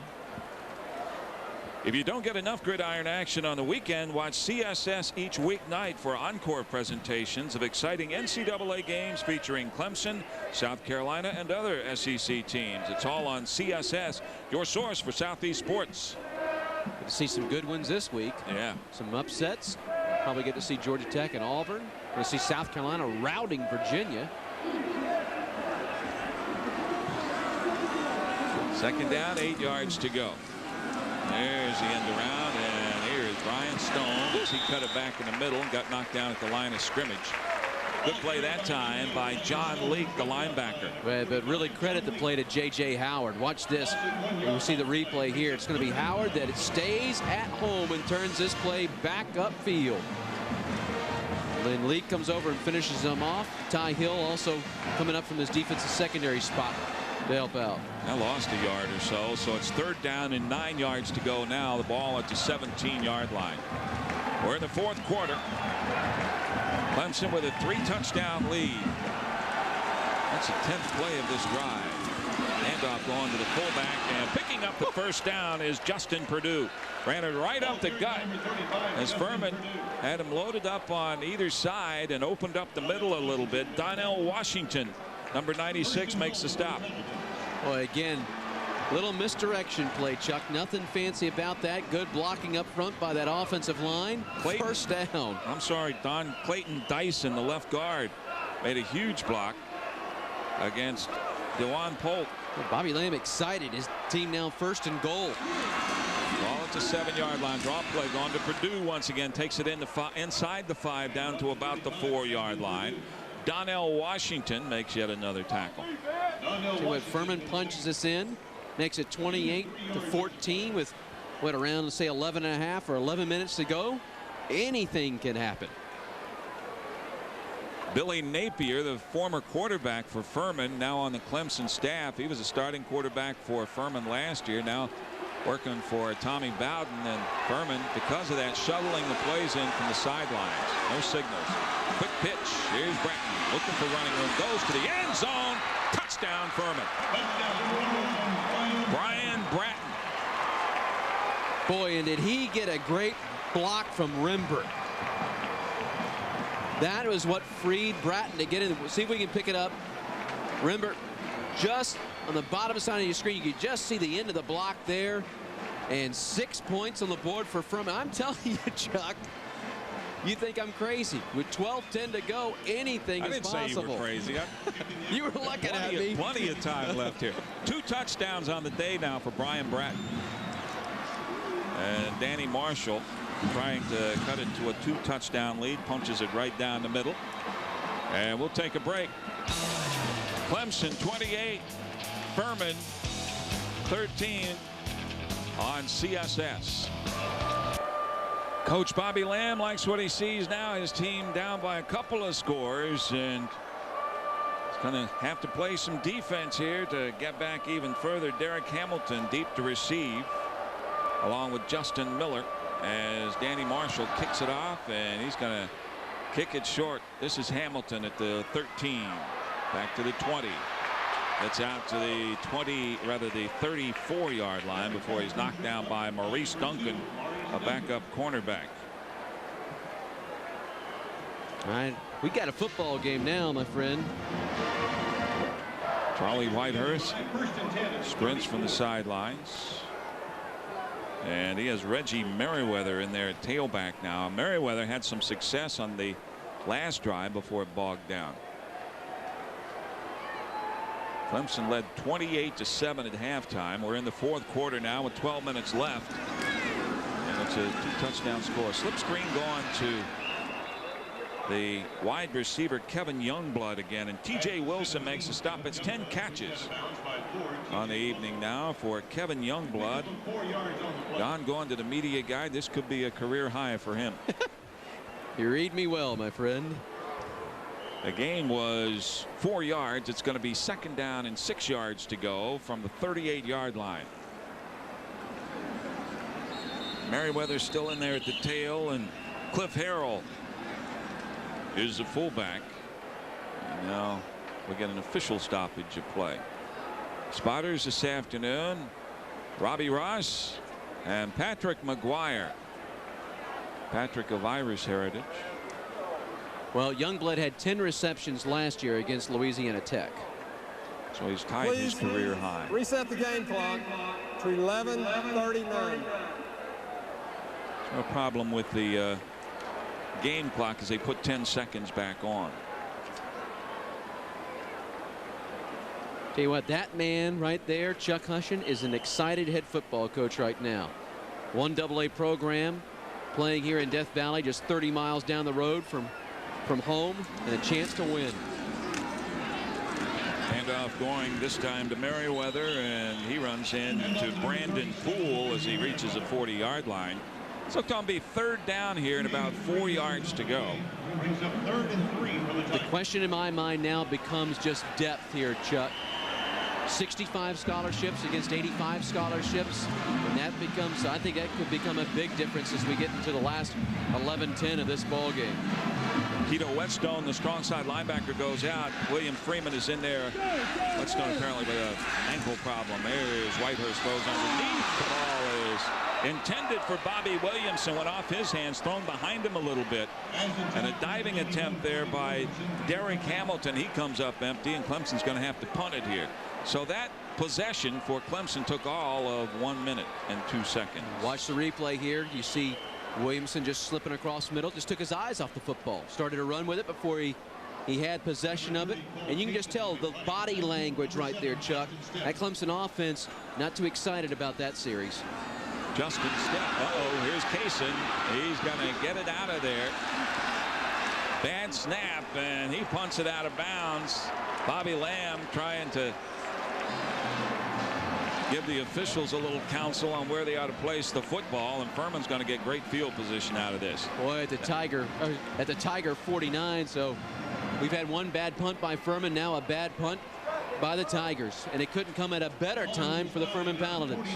If you don't get enough gridiron action on the weekend, watch CSS each weeknight for encore presentations of exciting NCAA games featuring Clemson, South Carolina, and other SEC teams. It's all on CSS, your source for Southeast sports. Get to see some good ones this week. Yeah. Some upsets. Probably get to see Georgia Tech and Auburn. We'll see South Carolina routing Virginia. Second down, 8 yards to go. There's the end around, and here's Brian Stone as he cut it back in the middle and got knocked down at the line of scrimmage. Good play that time by John Leak, the linebacker. But really credit the play to J.J. Howard. Watch this. We'll see the replay here. It's going to be Howard that it stays at home and turns this play back upfield. Then Leak comes over and finishes him off. Ty Hill also coming up from his defensive secondary spot to help out. I lost a yard or so, so it's third down and 9 yards to go now. The ball at the 17-yard line. We're in the fourth quarter. Clemson with a 3-touchdown lead. That's the 10th play of this drive. Handoff going to the fullback, and picking up the first down is Justin Purdue. Ran it right up the gut as Furman had him loaded up on either side and opened up the middle a little bit. Donnell Washington, number 96, makes the stop. Boy, again, little misdirection play, Chuck. Nothing fancy about that. Good blocking up front by that offensive line. First down. I'm sorry, Clayton Dyson, the left guard, made a huge block against Dewan Polk. Well, Bobby Lamb excited. His team now first and goal. Ball at the 7-yard line. Draw play going to Purdue once again. Takes it in inside the 5 down to about the 4-yard line. Donnell Washington makes yet another tackle. See what Furman punches us in. Makes it 28-14 with what, around, say, 11.5 or 11 minutes to go. Anything can happen. Billy Napier, the former quarterback for Furman, now on the Clemson staff. He was a starting quarterback for Furman last year, now working for Tommy Bowden. And Furman, because of that, shuttling the plays in from the sidelines. No signals. Quick pitch. Here's Bratton looking for running room. Goes to the end zone. Touchdown Furman. Brian Bratton. Boy, and did he get a great block from Rembert. That was what freed Bratton to get in. See if we can pick it up. Rembert just on the bottom side of your screen. You can just see the end of the block there. And 6 points on the board for Furman. I'm telling you, Chuck, you think I'm crazy. With 12:10 to go, anything is possible. I didn't say you were crazy. You were looking at me. Plenty of time left here. 2 touchdowns on the day now for Brian Bratton. And Danny Marshall trying to cut it to a 2-touchdown lead. Punches it right down the middle. And we'll take a break. Clemson 28, Furman 13 on CSS. Coach Bobby Lamb likes what he sees now. His team down by a couple of scores, and he's going to have to play some defense here to get back even further. Derek Hamilton deep to receive, along with Justin Miller, as Danny Marshall kicks it off, and he's going to kick it short. This is Hamilton at the 13, back to the 20. It's out to the 34-yard line before he's knocked down by Maurice Duncan a backup cornerback. All right, we got a football game now, my friend. Charlie Whitehurst sprints from the sidelines. And he has Reggie Merriweather in there at tailback now. Merriweather had some success on the last drive before it bogged down. Clemson led 28-7 at halftime. We're in the fourth quarter now with 12 minutes left. And it's a 2-touchdown score. Slip screen gone to the wide receiver Kevin Youngblood again, and T.J. Wilson makes a stop. It's 10 catches on the evening now for Kevin Youngblood. Don going to the media guide. This could be a career high for him. You read me well, my friend. The game was 4 yards. It's going to be 2nd down and 6 yards to go from the 38-yard line. Merriweather still in there at the tail, and Cliff Harrell is the fullback. And now we get an official stoppage of play. Spotters this afternoon, Robbie Ross and Patrick McGuire. Patrick of Irish heritage. Well, Youngblood had 10 receptions last year against Louisiana Tech. So he's tied his career high. Reset the game clock to 11:39. No problem with the game clock as they put 10 seconds back on. Tell you what, that man right there, Chuck Hushin, is an excited head football coach right now. 1AA program playing here in Death Valley, just 30 miles down the road from home, and a chance to win. Handoff going this time to Merriweather, and he runs into Brandon Poole as he reaches the 40-yard line. So it's going to be 3rd down here and about 4 yards to go. The question in my mind now becomes just depth here, Chuck. 65 scholarships against 85 scholarships, and that becomes, I think that could become a big difference as we get into the last 11-10 of this ball game. Keto Whetstone, the strong side linebacker, goes out. William Freeman is in there. Whetstone apparently with an ankle problem. There is Whitehurst throws underneath. The ball is intended for Bobby Williamson. Went off his hands, thrown behind him a little bit. And a diving attempt there by Derek Hamilton. He comes up empty, and Clemson's going to have to punt it here. So that possession for Clemson took all of 1 minute and 2 seconds. Watch the replay here. You see Williamson just slipping across the middle, just took his eyes off the football, started to run with it before he had possession of it. And you can just tell the body language right there, Chuck. That Clemson offense not too excited about that series. Justin Step. Here's Kaysen. He's going to get it out of there. Bad snap, and he punts it out of bounds. Bobby Lamb trying to give the officials a little counsel on where they ought to place the football, and Furman's going to get great field position out of this. Boy, at the Tiger 49. So we've had one bad punt by Furman, now a bad punt by the Tigers, and it couldn't come at a better time for the Furman Paladins.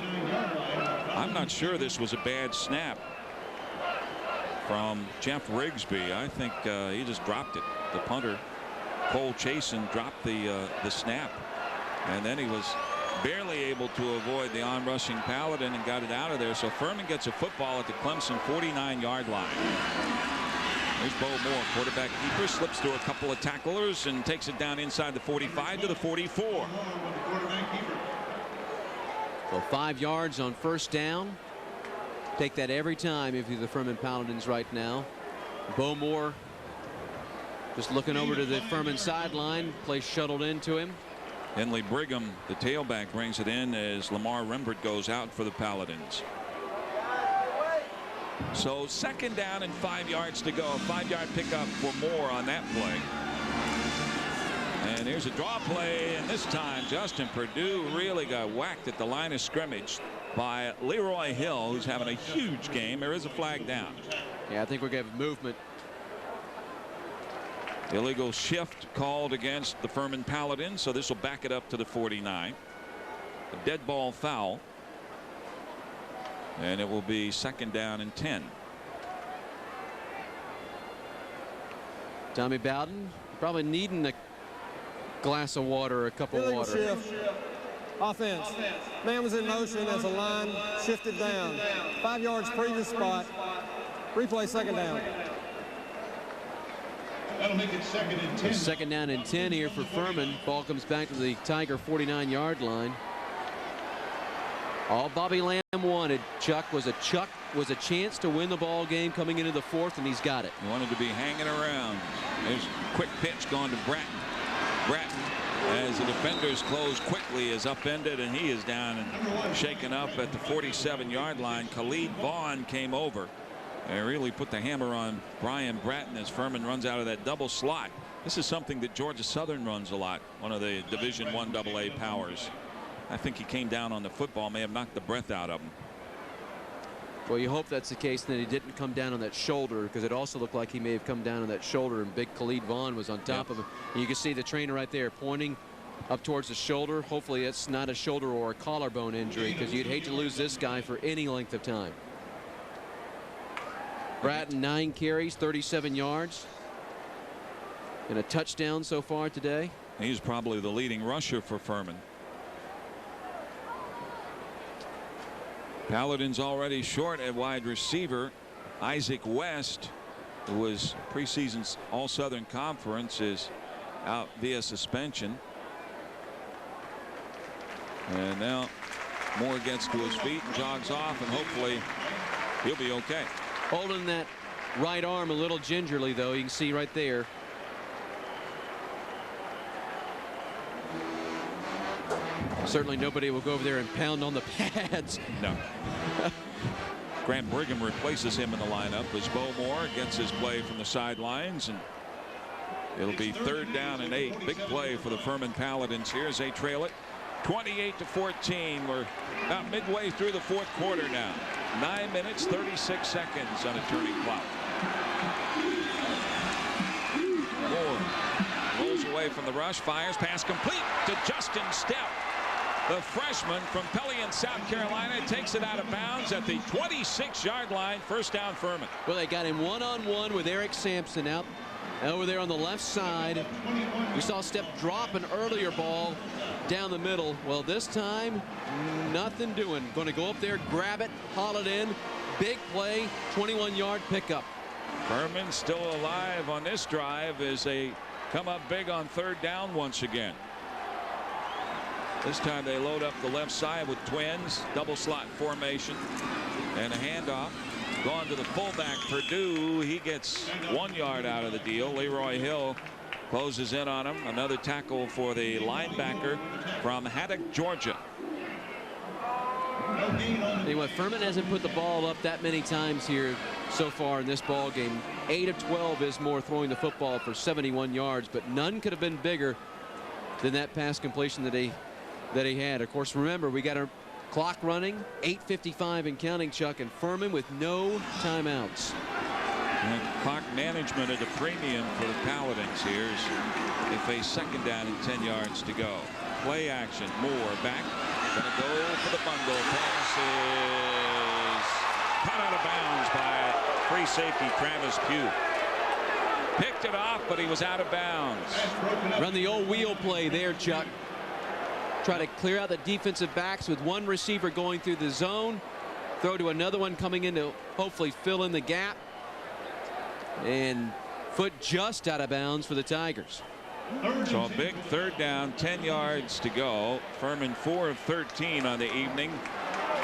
I'm not sure this was a bad snap from Jeff Rigsby. I think he just dropped it. The punter Cole Chasen dropped the snap, and then he was barely able to avoid the onrushing Paladin and got it out of there. So Furman gets a football at the Clemson 49-yard line. There's Bo Moore, quarterback keeper, slips through a couple of tacklers and takes it down inside the 45 to the 44. So 5 yards on 1st down. Take that every time if you're the Furman Paladins right now. Bo Moore just looking over to the Furman sideline. Play shuttled into him. Henley Brigham, the tailback, brings it in as Lamar Rembert goes out for the Paladins. So 2nd down and 5 yards to go. A 5-yard pickup for Moore on that play. And here's a draw play, and this time Justin Purdue really got whacked at the line of scrimmage by Leroy Hill, who's having a huge game. There is a flag down. Yeah, I think we're going to have movement. Illegal shift called against the Furman Paladins, so this will back it up to the 49. A dead ball foul, and it will be 2nd down and 10. Tommy Bowden probably needing a glass of water or a cup of water. Shift. Offense. Man was in motion as the line shifted down. 5 yards previous spot. Replay second down. That'll make it second and 10. Second down and 10 here for Furman. Ball comes back to the Tiger 49-yard line. All Bobby Lamb wanted, Chuck, was a chance to win the ball game coming into the fourth, and he's got it. He wanted to be hanging around. There's a quick pitch going to Bratton. Bratton, as the defenders close quickly, is upended, and he is down and shaken up at the 47-yard line. Khalid Vaughn came over and really put the hammer on Brian Bratton as Furman runs out of that double slot. This is something that Georgia Southern runs a lot, one of the Division I AA powers. I think he came down on the football, may have knocked the breath out of him. Well, you hope that's the case, and that he didn't come down on that shoulder, because it also looked like he may have come down on that shoulder, and big Khalid Vaughn was on top of him. And you can see the trainer right there pointing up towards the shoulder. Hopefully it's not a shoulder or a collarbone injury, because you'd hate to lose this guy for any length of time. Bratton, 9 carries, 37 yards, and a touchdown so far today. He's probably the leading rusher for Furman. Paladins already short at wide receiver. Isaac West, who was preseason's All-Southern Conference, is out via suspension. And now Moore gets to his feet and jogs off, and hopefully he'll be okay. Holding that right arm a little gingerly, though. You can see right there. Certainly nobody will go over there and pound on the pads. No. Grant Brigham replaces him in the lineup as Bo Moore gets his play from the sidelines, and it'll be 3rd down and 8. Big play for the Furman Paladins here as they trail it 28-14. We're about midway through the 4th quarter now. 9 minutes 36 seconds on a turning clock. Moore rolls away from the rush, fires, pass complete to Justin Stepp. The freshman from Pelion, South Carolina, takes it out of bounds at the 26-yard line. 1st down, Furman. Well, they got him one-on-one with Eric Sampson out over there on the left side. We saw Stepp drop an earlier ball down the middle. Well, this time, nothing doing. Going to go up there, grab it, haul it in. Big play, 21-yard pickup. Furman still alive on this drive as they come up big on 3rd down once again. This time they load up the left side with twins, double slot formation, and a handoff. Going to the fullback, Purdue. He gets 1 yard out of the deal. Leroy Hill closes in on him. Another tackle for the linebacker from Haddock, Georgia. Anyway, Furman hasn't put the ball up that many times here so far in this ball game. 8 of 12 is Moore throwing the football for 71 yards, but none could have been bigger than that pass completion that he had. Of course, remember, we got our clock running, 8:55 and counting, Chuck, and Furman with no timeouts. And clock management at a premium for the Paladins here as they face 2nd down and 10 yards to go. Play action. Moore back. Gonna go for the bundle. Pass is caught out of bounds by free safety Travis Pugh. Picked it off, but he was out of bounds. Run the old wheel play there, Chuck. Try to clear out the defensive backs with one receiver going through the zone. Throw to another one coming in to hopefully fill in the gap. And foot just out of bounds for the Tigers. So a big 3rd down, 10 yards to go. Furman 4 of 13 on the evening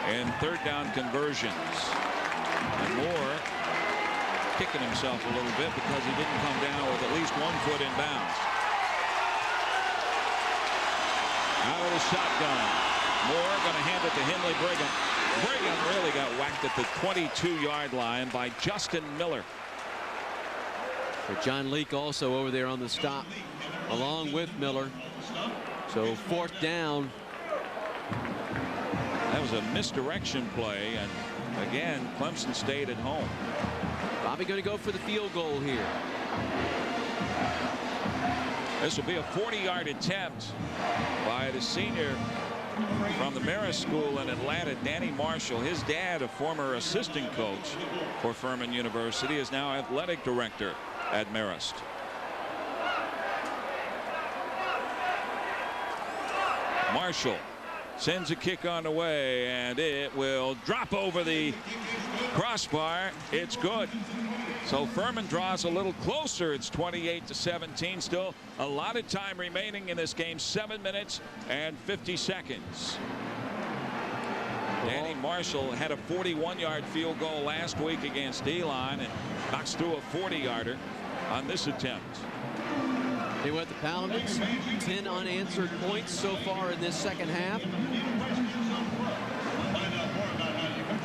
and 3rd down conversions. And Moore kicking himself a little bit because he didn't come down with at least 1 foot in bounds. Out of the shotgun. Moore going to hand it to Henley Brigham. Brigham really got whacked at the 22-yard line by Justin Miller. For John Leake also over there on the stop along with Miller. So 4th down. That was a misdirection play, and again Clemson stayed at home. Bobby going to go for the field goal here. This will be a 40-yard attempt by the senior from the Marist School in Atlanta, Danny Marshall. His dad, a former assistant coach for Furman University, is now athletic director at Marist. Marshall sends a kick on the way, and it will drop over the crossbar. It's good. So Furman draws a little closer. It's 28-17. Still a lot of time remaining in this game. 7 minutes and 50 seconds. Danny Marshall had a 41-yard field goal last week against Elon and knocks through a 40-yarder on this attempt. They went the Paladins. 10 unanswered points so far in this second half.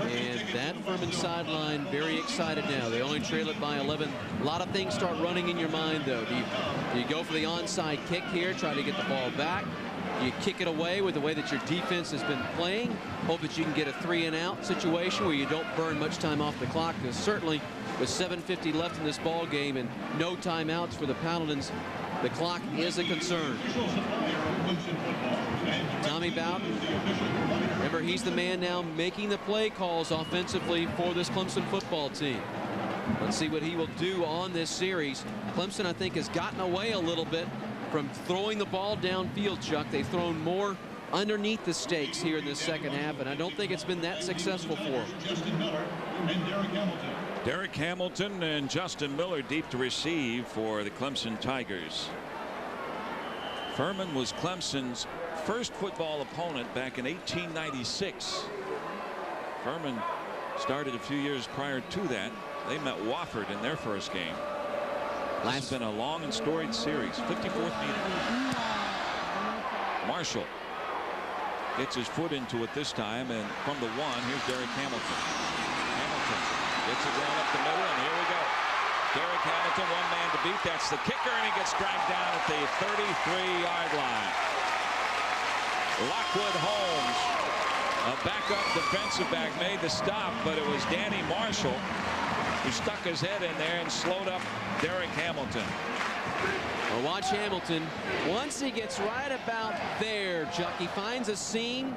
And that Furman sideline very excited now. They only trail it by 11. A lot of things start running in your mind, though. Do you go for the onside kick here, try to get the ball back? You kick it away with the way that your defense has been playing. Hope that you can get a 3-and-out situation where you don't burn much time off the clock, because certainly with 7:50 left in this ball game and no timeouts for the Paladins, the clock is a concern. Tommy Bowden, remember, he's the man now making the play calls offensively for this Clemson football team. Let's see what he will do on this series. Clemson, I think, has gotten away a little bit from throwing the ball downfield, Chuck. They've thrown more underneath the stakes here in this second half, and I don't think it's been that successful for them. Derek Hamilton and Justin Miller deep to receive for the Clemson Tigers. Furman was Clemson's first football opponent back in 1896. Furman started a few years prior to that. They met Wofford in their first game. This has been a long and storied series. 54th meeting. Marshall gets his foot into it this time, and from the 1, here's Derek Hamilton. Hamilton gets it down up the middle, and here we go. Derek Hamilton, one man to beat. That's the kicker, and he gets dragged down at the 33-yard line. Lockwood Holmes, a backup defensive back, made the stop, but it was Danny Marshall who stuck his head in there and slowed up Derek Hamilton. Well, watch Hamilton. Once he gets right about there, Chuck, he finds a seam.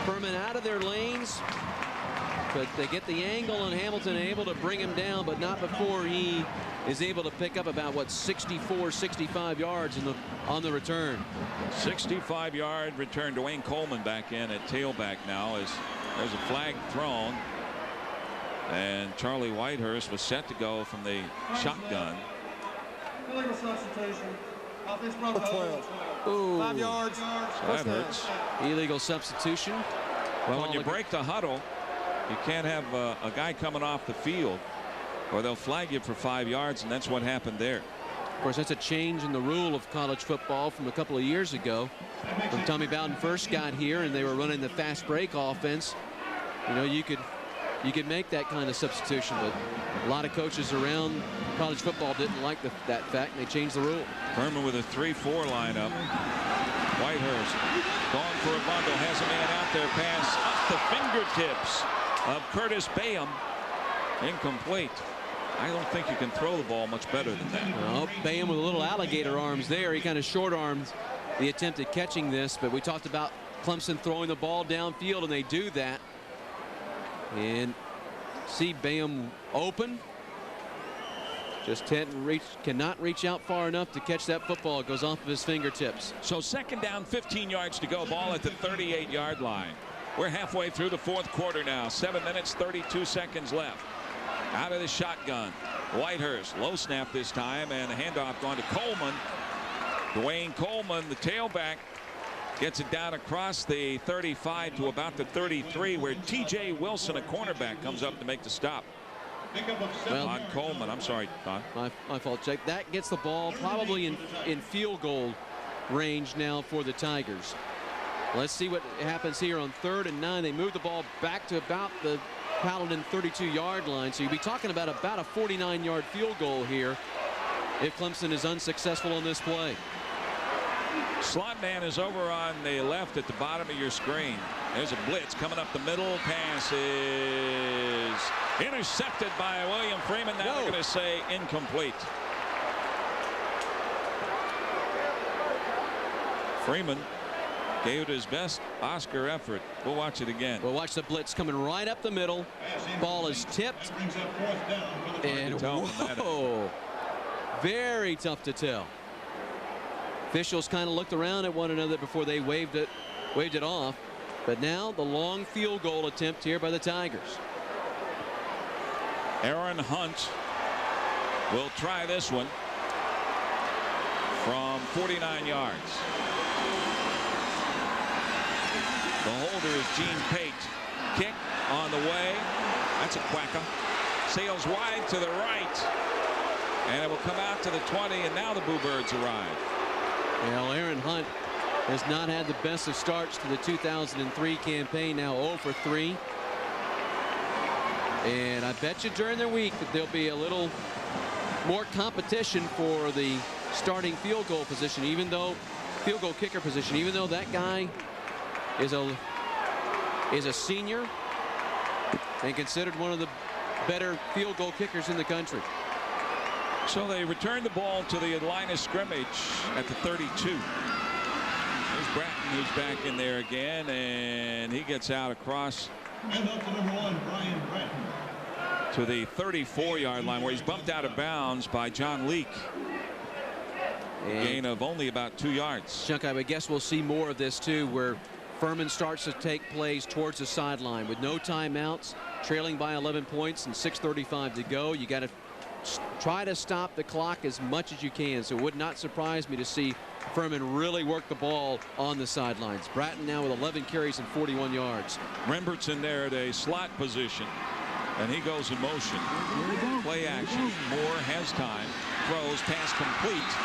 Furman out of their lanes, but they get the angle, and Hamilton able to bring him down, but not before he is able to pick up about, what, 64, 65 yards on the return. 65-yard return. Dwayne Coleman back in at tailback now as there's a flag thrown. And Charlie Whitehurst was set to go from the shotgun. Illegal substitution. Offense number 12. Ooh. 5 yards. So that hurts. Illegal substitution. Well, when you break the huddle, you can't have a guy coming off the field, or they'll flag you for 5 yards, and that's what happened there. Of course, that's a change in the rule of college football from a couple of years ago, when Tommy Bowden first got here and they were running the fast break offense. You know, you could make that kind of substitution, but a lot of coaches around college football didn't like that fact, and they changed the rule. Furman with a 3-4 lineup. Whitehurst going for a bundle, has a man out there, pass off the fingertips of Curtis Bayham. Incomplete. I don't think you can throw the ball much better than that. Well, Bayham with a little alligator arms there. He kind of short armed the attempt at catching this, but we talked about Clemson throwing the ball downfield, and they do that. And see Bayham open. Just cannot reach out far enough to catch that football. It goes off of his fingertips. So second down, 15 yards to go. Ball at the 38-yard line. We're halfway through the fourth quarter now. 7 minutes, 32 seconds left. Out of the shotgun. Whitehurst, low snap this time, and the handoff going to Coleman. Dwayne Coleman, the tailback, gets it down across the 35 to about the 33, where T.J. Wilson, a cornerback, comes up to make the stop. Well, on Coleman. I'm sorry, Don. My fault, Jake. That gets the ball probably in field goal range now for the Tigers. Let's see what happens here on 3rd and 9. They move the ball back to about the Paladin 32-yard line. So you'll be talking about a 49-yard field goal here if Clemson is unsuccessful on this play. Slot man is over on the left at the bottom of your screen. There's a blitz coming up the middle. Pass is intercepted by William Freeman. Now they're going to say incomplete. Freeman gave it his best Oscar effort. We'll watch it again. We'll watch the blitz coming right up the middle. Ball is tipped. And whoa, very tough to tell. Officials kind of looked around at one another before they waved it waved it off. But now the long field goal attempt here by the Tigers. Aaron Hunt will try this one from 49 yards. The holder is Gene Pate. Kick on the way. That's a quacker. Sails wide to the right. And it will come out to the 20, and now the Boo Birds arrive. Well, Aaron Hunt has not had the best of starts to the 2003 campaign, now 0 for 3. And I bet you during the week that there'll be a little more competition for the starting field goal position, even though field goal kicker position, even though that guy is a senior and considered one of the better field goal kickers in the country. So they return the ball to the line of scrimmage at the 32. There's Bratton, who's back in there again, and he gets out across And up to number 1, Brian Bratton. to the 34-yard line, where he's bumped out of bounds by John Leake. Gain of only about 2 yards. Chuck, I would guess we'll see more of this too, where Furman starts to take plays towards the sideline with no timeouts, trailing by 11 points and 6:35 to go. You got to try to stop the clock as much as you can. So it would not surprise me to see Furman really work the ball on the sidelines. Bratton now with 11 carries and 41 yards. Rembert's in there at a slot position, and he goes in motion. Play action. Moore has time. Throws. Pass complete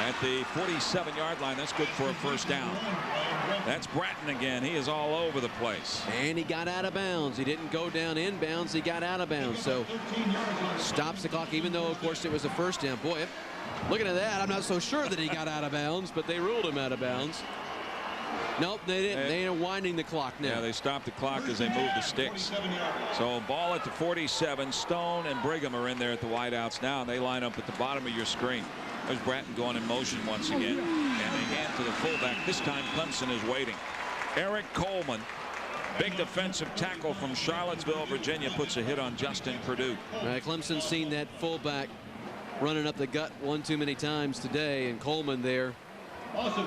at the 47-yard line. That's good for a first down. That's Bratton again. He is all over the place. And he got out of bounds. He didn't go down inbounds. He got out of bounds. So stops the clock, even though, of course, it was a first down. Boy, looking at that, I'm not so sure that he got out of bounds, but they ruled him out of bounds. Nope, they didn't. They are winding the clock now. Yeah, they stopped the clock as they moved the sticks. So ball at the 47. Stone and Brigham are in there at the wideouts now, and they line up at the bottom of your screen. There's Bratton going in motion once again, and they hand to the fullback. This time Clemson is waiting. Eric Coleman, big defensive tackle from Charlottesville, Virginia, puts a hit on Justin Purdue. Clemson's seen that fullback running up the gut one too many times today, and Coleman there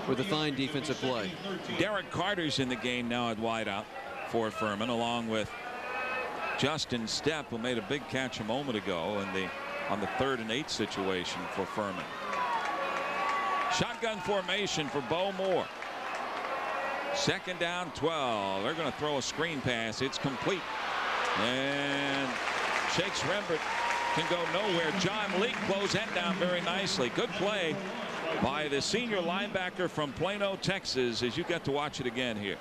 with a fine defensive play. Derek Carter's in the game now at wideout for Furman, along with Justin Stepp, who made a big catch a moment ago on the 3rd and 8 situation for Furman. Shotgun formation for Bo Moore. 2nd down, 12. They're going to throw a screen pass. It's complete. And Shakes Rembert can go nowhere. John Leake closed that down very nicely. Good play by the senior linebacker from Plano, Texas, as you get to watch it again here.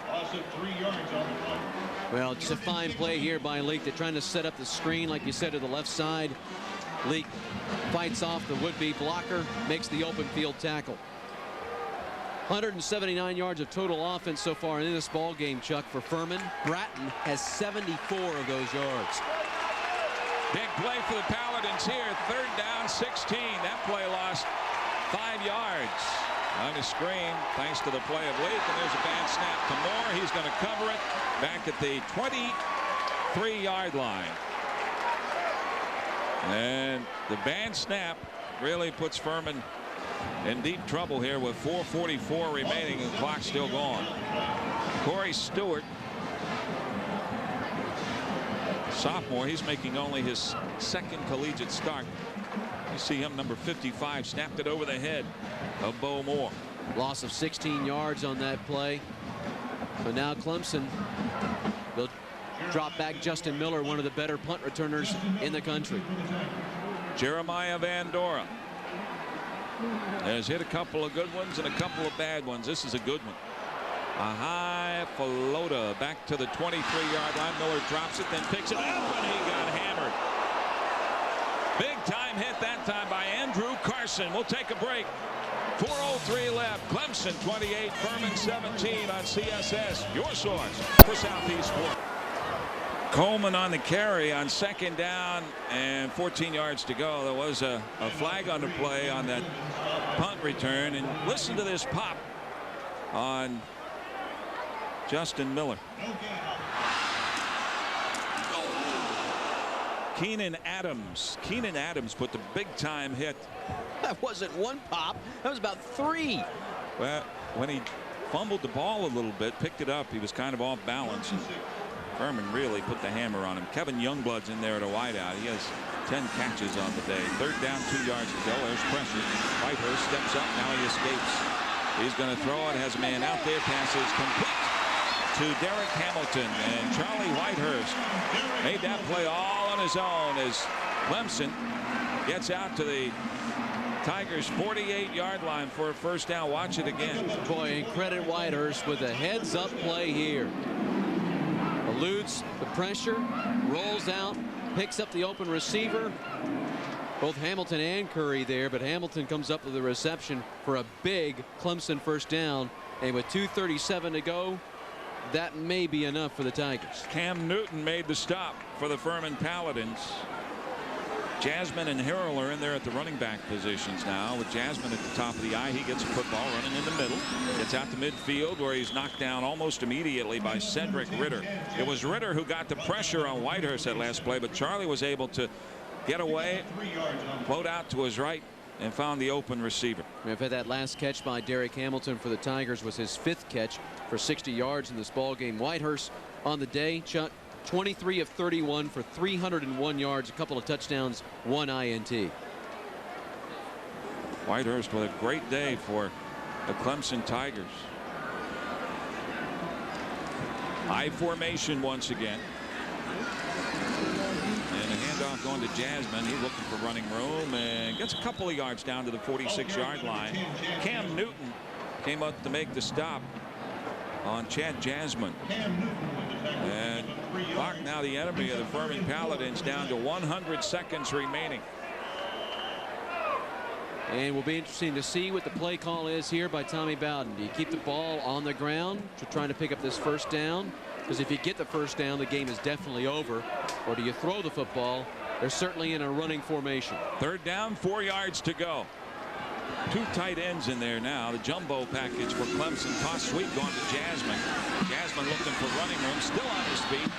Loss of 3 yards on the play. Well, just a fine play here by Leake. They're trying to set up the screen, like you said, to the left side. Leake fights off the would-be blocker, makes the open field tackle. 179 yards of total offense so far in this ball game, Chuck, for Furman. Bratton has 74 of those yards. Big play for the Paladins here. 3rd down, 16. That play lost 5 yards on the screen thanks to the play of Leake, and there's a bad snap to Moore. He's going to cover it back at the 23-yard line. And the bad snap really puts Furman in deep trouble here with 4:44 remaining and the clock still going. Corey Stewart, sophomore, he's making only his 2nd collegiate start. You see him, number 55, snapped it over the head of Bo Moore. Loss of 16 yards on that play. So now Clemson will drop back Justin Miller, one of the better punt returners in the country. Jeremiah Van Dora has hit a couple of good ones and a couple of bad ones. This is a good one. A high floater back to the 23-yard line. Miller drops it, then picks it up, and he got hammered. Big time hit that time by Andrew Carson. We'll take a break. 4:03 left. Clemson 28, Furman 17 on CSS. Your source for Southeast Sports. Coleman on the carry on 2nd down and 14 yards to go. There was a flag on the play on that punt return. And listen to this pop on Justin Miller. Keenan Adams put the big time hit. That wasn't one pop. That was about 3. Well, when he fumbled the ball a little bit, picked it up. He was kind of off balance. And Furman really put the hammer on him. Kevin Youngblood's in there at a wideout. He has 10 catches on the day. Third down, 2 yards to go. There's pressure. Whitehurst steps up. Now he escapes. He's going to throw it. Has a man out there. Passes complete to Derek Hamilton. And Charlie Whitehurst made that play all on his own as Clemson gets out to the Tigers' 48-yard line for a first down. Watch it again. Boy, and credit Whitehurst with a heads-up play here. Eludes the pressure, rolls out, picks up the open receiver. Both Hamilton and Curry there, but Hamilton comes up with the reception for a big Clemson first down. And with 2:37 to go, that may be enough for the Tigers. Cam Newton made the stop for the Furman Paladins. Jasmine and Harrell are in there at the running back positions now. With Jasmine at the top of the eye, he gets a football running in the middle. Gets out to midfield where he's knocked down almost immediately by Cedric Ritter. It was Ritter who got the pressure on Whitehurst that last play, but Charlie was able to get away, float out to his right, and found the open receiver. We've had that last catch by Derek Hamilton for the Tigers was his 5th catch for 60 yards in this ball game. Whitehurst on the day, Chuck, 23 of 31 for 301 yards, a couple of touchdowns, 1 INT. Whitehurst with a great day for the Clemson Tigers. I formation once again. And a handoff going to Jasmine. He's looking for running room and gets a couple of yards down to the 46-yard line. Cam Newton came up to make the stop on Chad Jasmine. And clock now the enemy of the Furman Paladins down to 100 seconds remaining. And will be interesting to see what the play call is here by Tommy Bowden. Do you keep the ball on the ground to trying to pick up this first down? Because if you get the first down, the game is definitely over. Or do you throw the football? They're certainly in a running formation. Third down, 4 yards to go. 2 tight ends in there now. The jumbo package for Clemson. Toss sweep going to Jasmine. Jasmine looking for running room. Still on his feet.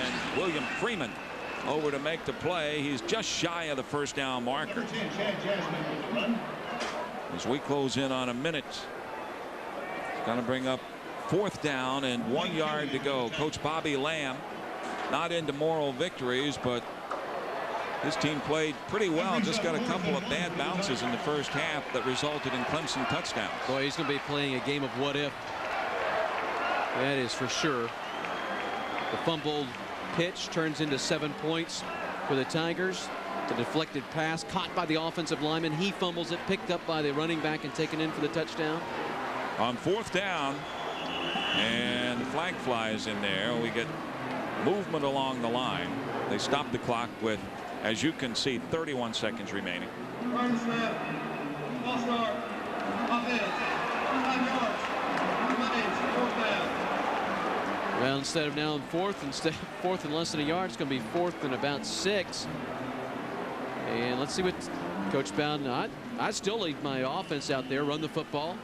And William Freeman over to make the play. He's just shy of the first down marker. As we close in on a minute. It's going to bring up 4th down and 1 yard to go. Coach Bobby Lamb not into moral victories, but his team played pretty well. Just got a couple of bad bounces in the first half that resulted in Clemson touchdowns. Boy, he's going to be playing a game of what if. That is for sure. The fumbled pitch turns into 7 points for the Tigers. The deflected pass caught by the offensive lineman. He fumbles it, picked up by the running back and taken in for the touchdown. On 4th down, and the flag flies in there. We get movement along the line. They stop the clock with, as you can see, 31 seconds remaining. Run snap. Ball start. Offense. 5 yards. Remains. 4th down. Well, instead of now in 4th, instead of 4th and less than a yard, it's going to be 4th and about 6. And let's see what Coach Bowden. I'd still leave my offense out there, run the football,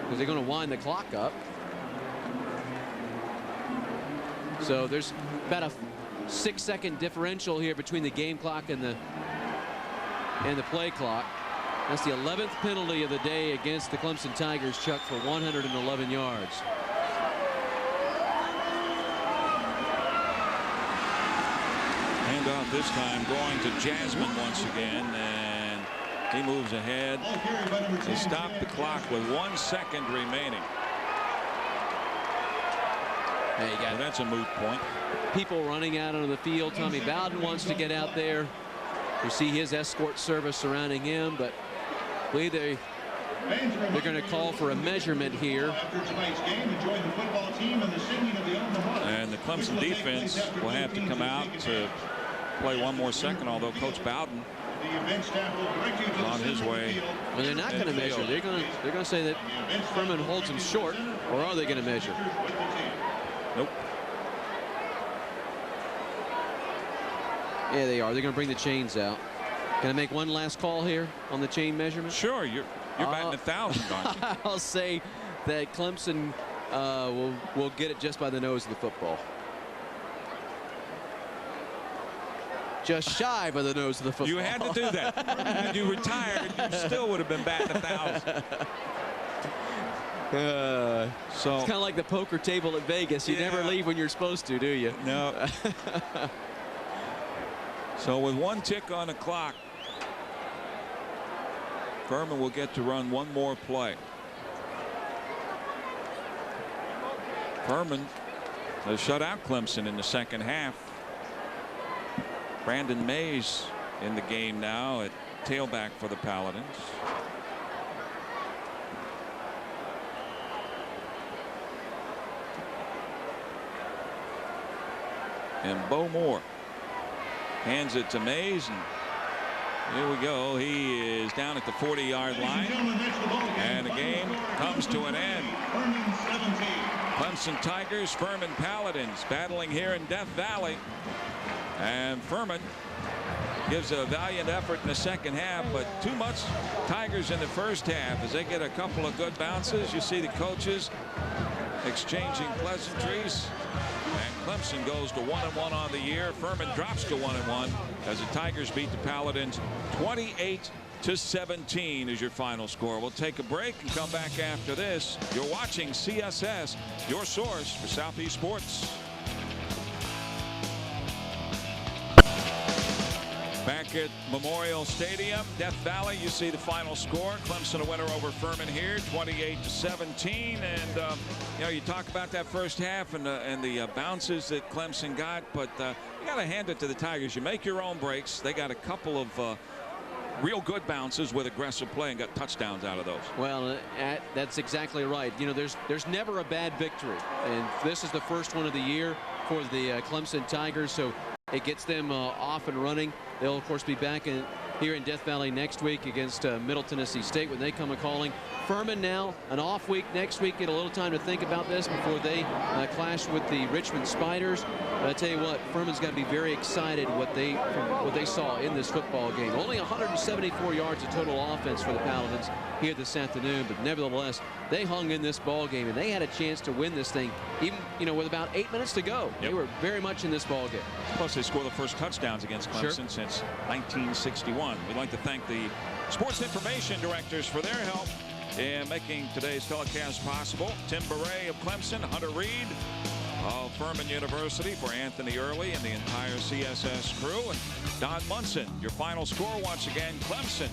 because they're going to wind the clock up. So there's about a 6-second differential here between the game clock and the play clock. That's the 11th penalty of the day against the Clemson Tigers, Chuck, for 111 yards. Handoff this time going to Jasmine once again, and he moves ahead to stop the clock with 1 second remaining. Hey, you got that's a moot point. people running out onto the field. Tommy Bowden wants to get out there. You see his escort service surrounding him, but I believe they're going to call for a measurement here. And the Clemson defense will have to come out to play 1 more second, although Coach Bowden is on his way. Well, they're not going to measure. They're going to say that Furman holds him short, or are they going to measure? Nope. Yeah, they are. They're going to bring the chains out. Can I make one last call here on the chain measurement? Sure, you're batting 1,000, aren't you? I'll say that Clemson will get it just by the nose of the football. Just shy by the nose of the football. You had to do that. Had you retired, you still would have been batting 1,000. So it's kind of like the poker table at Vegas. You never leave when you're supposed to, do you? No. So with 1 tick on the clock, Furman will get to run one more play. Furman has shut out Clemson in the second half. Brandon Mays in the game now at tailback for the Paladins. And Bo Moore hands it to Mays, and here we go. He is down at the 40-yard line, and the game comes to an end. Clemson Tigers, Furman Paladins battling here in Death Valley, and Furman gives a valiant effort in the second half, but too much Tigers in the first half as they get a couple of good bounces. You see the coaches exchanging pleasantries. And Clemson goes to 1-1 on the year. Furman drops to 1-1 as the Tigers beat the Paladins 28-17 is your final score. We'll take a break and come back after this. You're watching CSS, your source for Southeast sports. Back at Memorial Stadium, Death Valley, you see the final score. Clemson a winner over Furman here, 28-17. And you know, you talk about that first half and the bounces that Clemson got, but you got to hand it to the Tigers. You make your own breaks. They got a couple of real good bounces with aggressive play and got touchdowns out of those. Well, that's exactly right. You know, there's never a bad victory, and this is the first one of the year for the Clemson Tigers, so it gets them off and running. They'll, of course, be back here in Death Valley next week against Middle Tennessee State when they come a-calling. Furman now an off week next week. Get a little time to think about this before they clash with the Richmond Spiders. But I tell you what, Furman's got to be very excited from what they saw in this football game. Only 174 yards of total offense for the Paladins here this afternoon, but nevertheless, they hung in this ball game and they had a chance to win this thing, even with about 8 minutes to go. Yep. They were very much in this ball game. Plus, they scored the first touchdowns against Clemson since 1961. We'd like to thank the sports information directors for their help in making today's telecast possible. Tim Beret of Clemson, Hunter Reed of Furman University for Anthony Early and the entire CSS crew, and Don Munson. Your final score once again, Clemson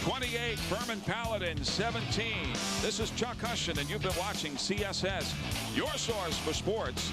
28, Furman Paladins 17. This is Chuck Hushin, and you've been watching CSS, your source for sports.